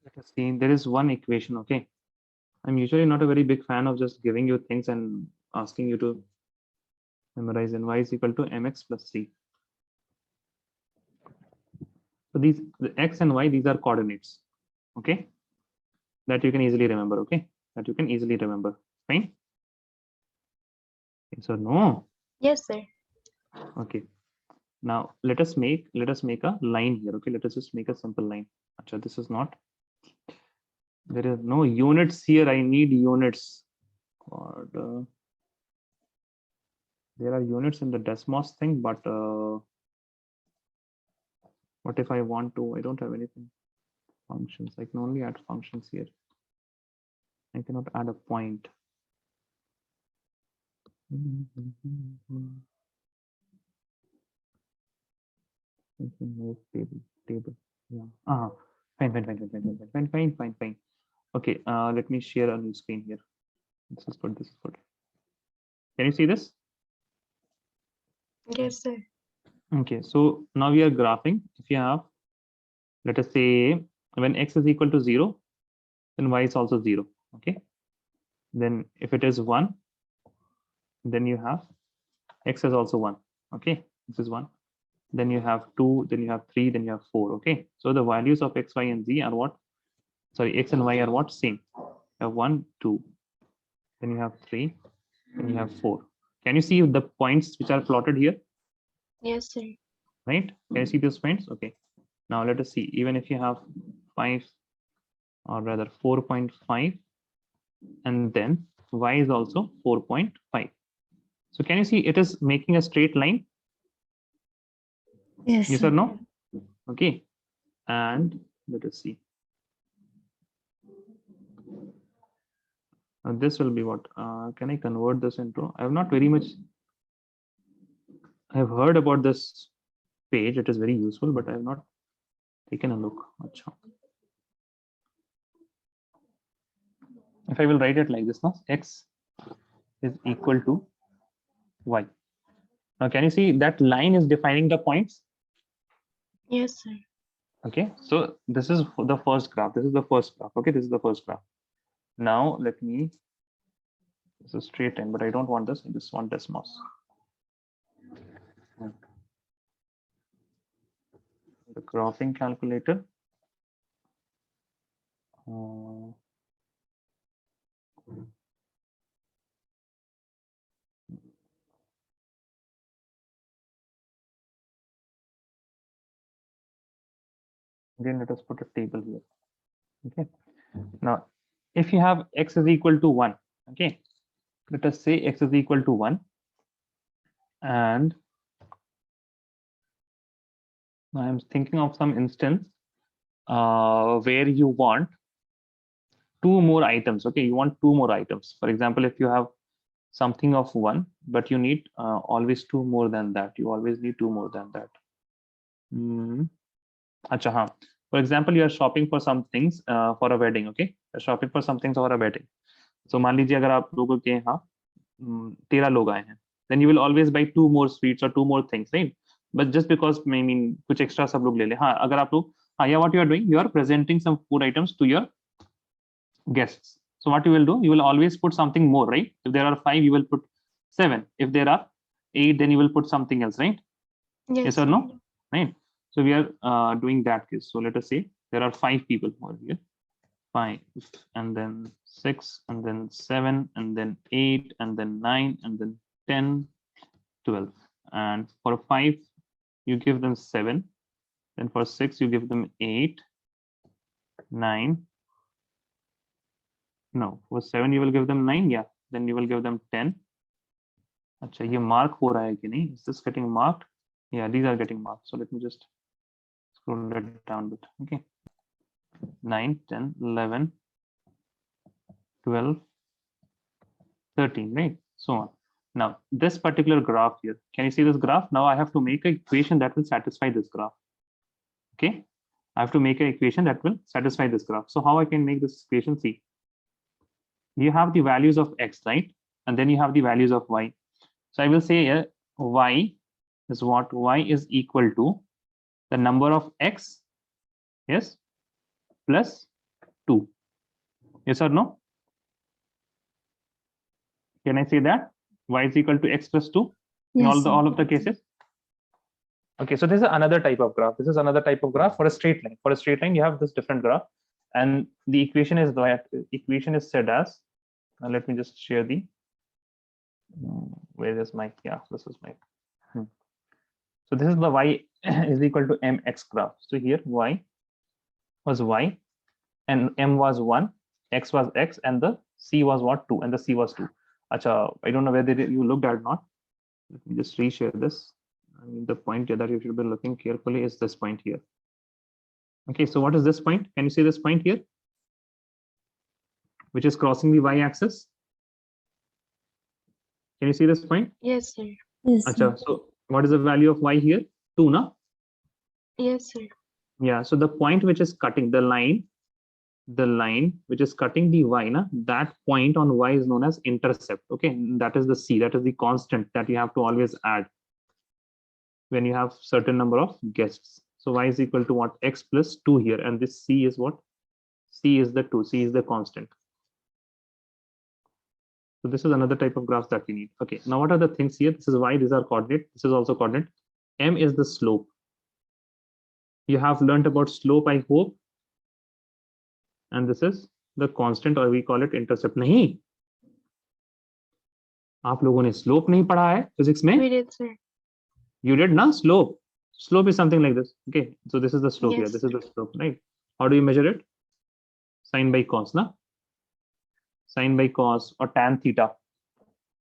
Let us see. There is one equation, okay? I'm usually not a very big fan of just giving you things and asking you to Memorize, and y is equal to mx plus c. So these, the x and y, these are coordinates. Okay, that you can easily remember. Okay, that you can easily remember. Fine. Yes or no? Yes, sir. Okay. Now let us make a line here. Okay, let us just make a simple line. Achha, this is not. There is no units here. I need units. God, there are units in the Desmos thing, but what if I want to? I don't have anything. Functions. I can only add functions here. I cannot add a point. Table. Yeah. Fine. Okay. Let me share a new screen here. This is good. This is good. Can you see this? Yes, sir. Okay. So now we are graphing. If you have, let us say, when x is equal to 0, then y is also 0. Okay. Then if it is 1, then you have x is also 1. Okay. This is 1. Then you have 2, then you have 3, then you have 4. Okay. So the values of x, y, and z are what? Sorry, x and y are what? Same. You have 1, 2. Then you have 3. Then you have 4. Can you see the points which are plotted here? Yes, sir. Right? Can you see those points? Okay. Now let us see. Even if you have 5, or rather 4.5, and then y is also 4.5. So can you see it is making a straight line? Yes, Yes sir. or no? Okay. And let us see. This will be what? Can I convert this into? I have not very much. I have heard about this page. It is very useful, but I have not taken a look. Achha. If I will write it like this now, x is equal to y. Now, can you see that line is defining the points? Yes, sir. Okay, so this is the first graph. This is the first graph. Okay, this is the first graph. Now let me. This is straight line, but I don't want this. I just want Desmos. The graphing calculator. Again, let us put a table here. Okay. Now, if you have x is equal to 1, okay, let us say x is equal to 1, and I am thinking of some instance where you want 2 more items. Okay, you want 2 more items. For example, if you have something of 1, but you need always 2 more than that. You always need 2 more than that. Acha, haan. For example, you are shopping for some things for a wedding. Okay, you're shopping for some things for a wedding. So मान लीजिए अगर आप लोगों के यहाँ 13 लोग आए हैं, then you will always buy 2 more sweets or 2 more things, right? But just because I mean कुछ extra सब लोग ले ले. हाँ, अगर आप लोग, हाँ, yeah, what you are doing, you are presenting some food items to your guests. So what you will do, you will always put something more, right? If there are 5, you will put 7. If there are 8, then you will put something else, right? Yes or no? Right. So we are doing that case. So let us say there are 5 people over here. 5, and then 6, and then 7, and then 8, and then 9, and then 10, 12. And for 5, you give them 7. Then for 6, you give them 8, 9. No, for 7, you will give them 9. Yeah. Then you will give them 10. Acha, ye mark ho raha hai ki nahi? Is this getting marked? Yeah, these are getting marked. So let me just scroll it down a bit. Okay. 9, 10, 11, 12, 13, right? So on. Now, this particular graph here, can you see this graph? Now I have to make an equation that will satisfy this graph. Okay. I have to make an equation that will satisfy this graph. So how I can make this equation? See, you have the values of x, right? And then you have the values of y. So I will say here, y is what? Y is equal to the number of x, yes, plus 2. Yes or no? Can I say that y is equal to x plus 2? in Yes, sir. all of the cases? Okay, so this is another type of graph. This is another type of graph for a straight line. For a straight line, you have this different graph, and the equation is said as. Let me just share the. Where is my? Yeah, this is my. So this is the y is equal to mx graph. So here y was y, and m was 1, x was x, and the c was what? 2, and the c was 2. Acha, I don't know whether you looked at or not. Let me just reshare this. I mean, the point that you should be looking carefully is this point here. Okay, so what is this point? Can you see this point here, which is crossing the y-axis? Can you see this point? Yes, sir. Yes, sir. Acha, so what is the value of y here? 2, na? Yes, sir. Yeah, so the point which is cutting the line which is cutting the y, na, that point on y is known as intercept. Okay, that is the c, that is the constant that you have to always add when you have certain number of guests. So y is equal to what? X plus 2 here, and this c is what? C is the 2, c is the constant. So this is another type of graph that we need. Okay, now what are the things here? This is y, these are coordinate, this is also coordinate. M is the slope. You have learned about slope, I hope. And this is the constant, or we call it intercept. नहीं, आप लोगों ने slope नहीं पढ़ा है physics में? We did, sir. You did, na? Slope. Slope is something like this. Okay, so this is the slope here. Yes. This is the slope, right? How do you measure it? Sine by cos, na? Sine by cos or tan theta.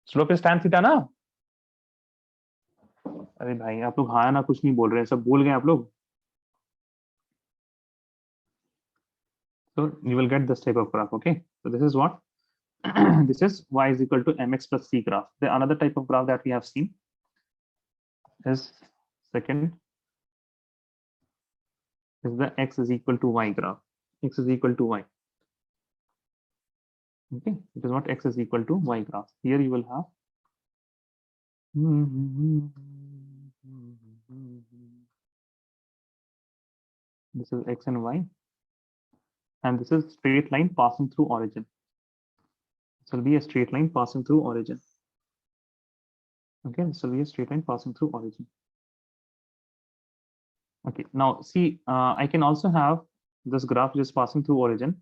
Slope is tan theta, ना? अरे भाई आप लोग हाँ ना कुछ नहीं बोल रहे हैं, सब बोल गए आप लोग. So you will get this type of graph. Okay, so this is what this is y is equal to mx plus c graph. The another type of graph that we have seen is second is the x is equal to y graph. X is equal to y. Okay, it is what x is equal to y graph. Here you will have this is x and y, and this is straight line passing through origin. This will be a straight line passing through origin. Okay, this will be a straight line passing through origin. Okay, now see, I can also have this graph just passing through origin,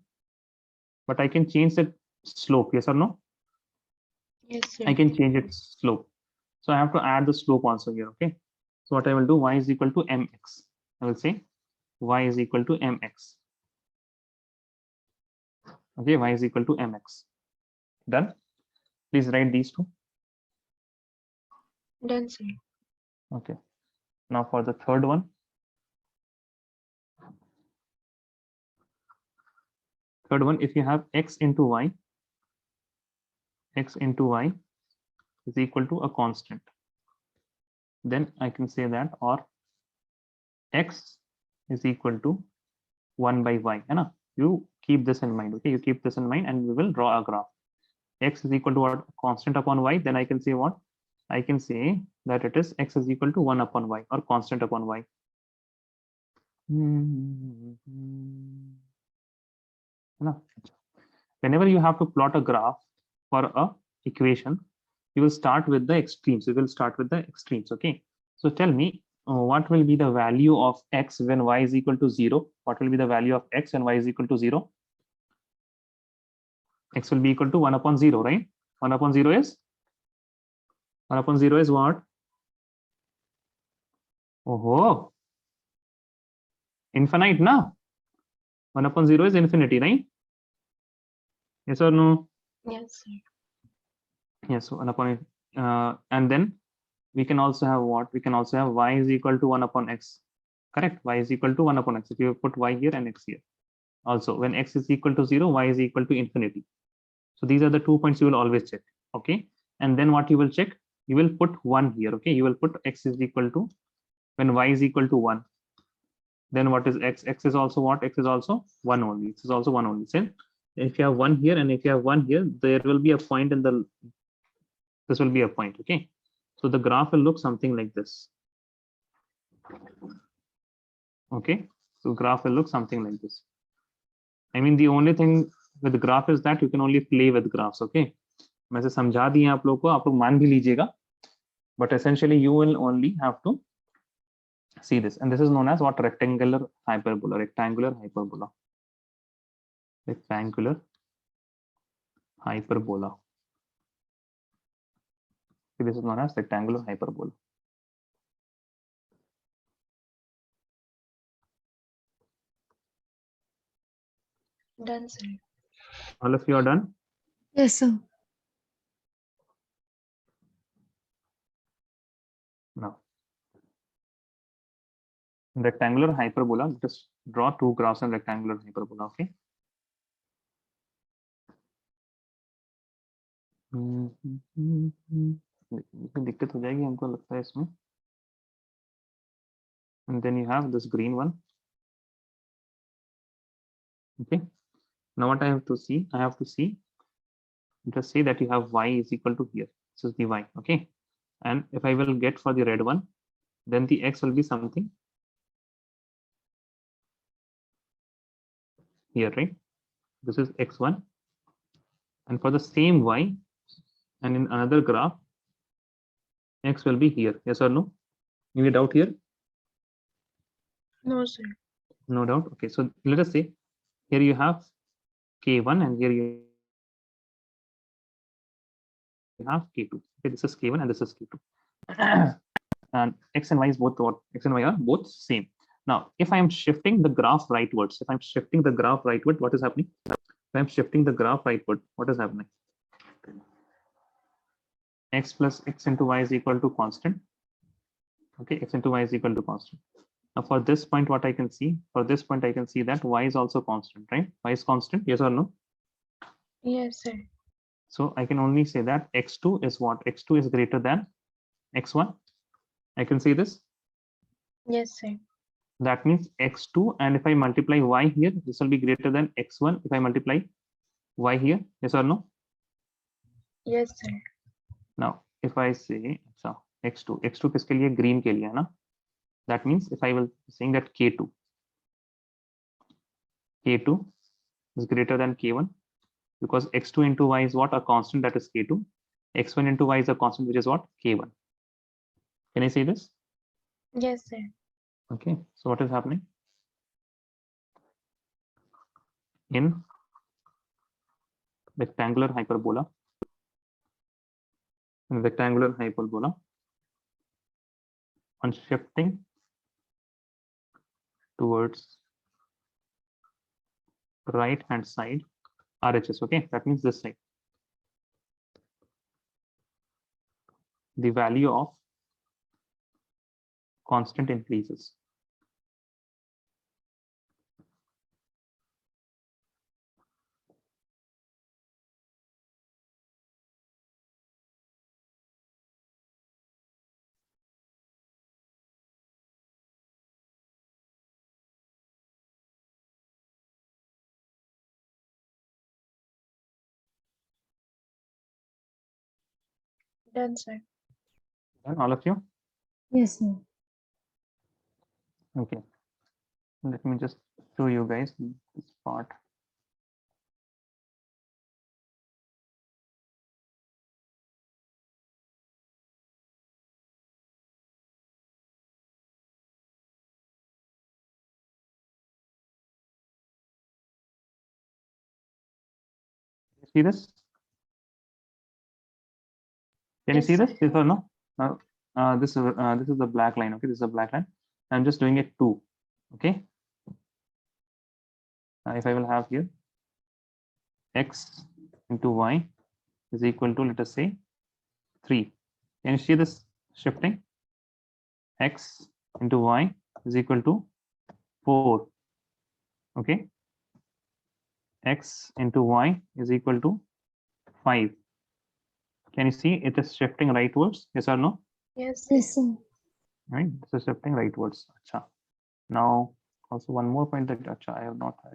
but I can change the slope. Yes or no? Yes, sir. I can change its slope. So I have to add the slope also here. Okay, so what I will do, y is equal to mx. I will say y is equal to mx. Okay, y is equal to mx. Done. Please write these two. Done, sir. Okay. Now for the third one. Third one, if you have x into y is equal to a constant, then I can say that, or x is equal to 1 by y. Right? You keep this in mind. Okay, you keep this in mind, and we will draw a graph. X is equal to what? Constant upon y. Then I can say what? I can say that it is x is equal to 1 upon y, or constant upon y. Whenever you have to plot a graph for a equation, you will start with the extremes. You will start with the extremes. Okay, so tell me what will be the value of x when y is equal to 0? What will be the value of x when y is equal to 0? X will be equal to 1 upon 0, right? 1 upon 0 is what? Oh, infinite, na? 1 upon 0 is infinity, right? Yes or no? Yes, sir. Yes, so 1 upon and then we can also have what? We can also have y is equal to 1 upon x. Correct? Y is equal to 1 upon x. If you put y here and x here. Also, when x is equal to 0, y is equal to infinity. So these are the 2 points you will always check. Okay. And then what you will check? You will put 1 here. Okay. You will put x is equal to, when y is equal to 1. Then what is x? X is also what? X is also 1 only. This is also 1 only. So if you have 1 here and if you have 1 here, there will be a point in the, this will be a point. Okay. So the graph will look something like this. Okay. So graph will look something like this. I mean, the only thing with the graph is that you can only play with graphs. Okay. मैं से समझा दिए आप लोग को, आप लोग मान भी लीजिएगा. but essentially you will only have to see this, and this is known as what? Rectangular hyperbola. Rectangular hyperbola. Rectangular hyperbola. This is known as rectangular hyperbola. Done, sir. All of you are done? Yes, sir. Now, in rectangular hyperbola, just draw two graphs in rectangular hyperbola. Okay. दिक्कत हो जाएगी हमको लगता है इसमें. And then you have this green one. Okay. Now what I have to see? I have to see. Just say that you have y is equal to here. This is the y. Okay. And if I will get for the red one, then the x will be something here, right? This is x1. And for the same y, and in another graph, x will be here. Yes or no? Any doubt here? No, sir. No doubt. Okay. So let us say here you have k1 and here you have k2. Okay, this is k1 and this is k2. And x and y is both what? X and y are both same. Now, if I am shifting the graph rightwards, if I'm shifting the graph rightward, what is happening? If I'm shifting the graph rightward, what is happening? X plus x into y is equal to constant. Okay, x into y is equal to constant. Now, for this point, what I can see? For this point, I can see that y is also constant, right? Y is constant, yes or no? Yes, sir. So I can only say that x2 is what? X2 is greater than x1. I can say this. Yes, sir. That means x2, and if I multiply y here, this will be greater than x1 if I multiply y here. Yes or no? Yes, sir. Now, if I say so x2 किसके लिए? Green के लिए है ना? That means if I will saying that k2 is greater than k1, because x2 into y is what? A constant, that is k2. x1 into y is a constant, which is what? k1. Can I say this? Yes, sir. Okay, so what is happening? In rectangular hyperbola, on shifting towards right hand side, RHS, okay, that means this side, the value of constant increases. Done, sir. And all of you? Yes, sir. Okay, let me just show you guys this part. See this? Can you Yes, see this? sir. Yes or no? This is the black line. Okay, this is a black line. I'm just doing it 2. Okay. If I will have here x into y is equal to, let us say, 3. Can you see this shifting? X into y is equal to 4. Okay. X into y is equal to 5. Can you see it is shifting rightwards? Yes or no? Yes, sir. Yes, sir. Right. This is shifting rightwards. Acha. Now, also one more point that I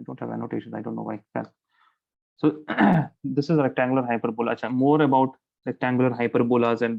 don't have annotations. I don't know why. So this is rectangular hyperbola. Acha. More about rectangular hyperbolas and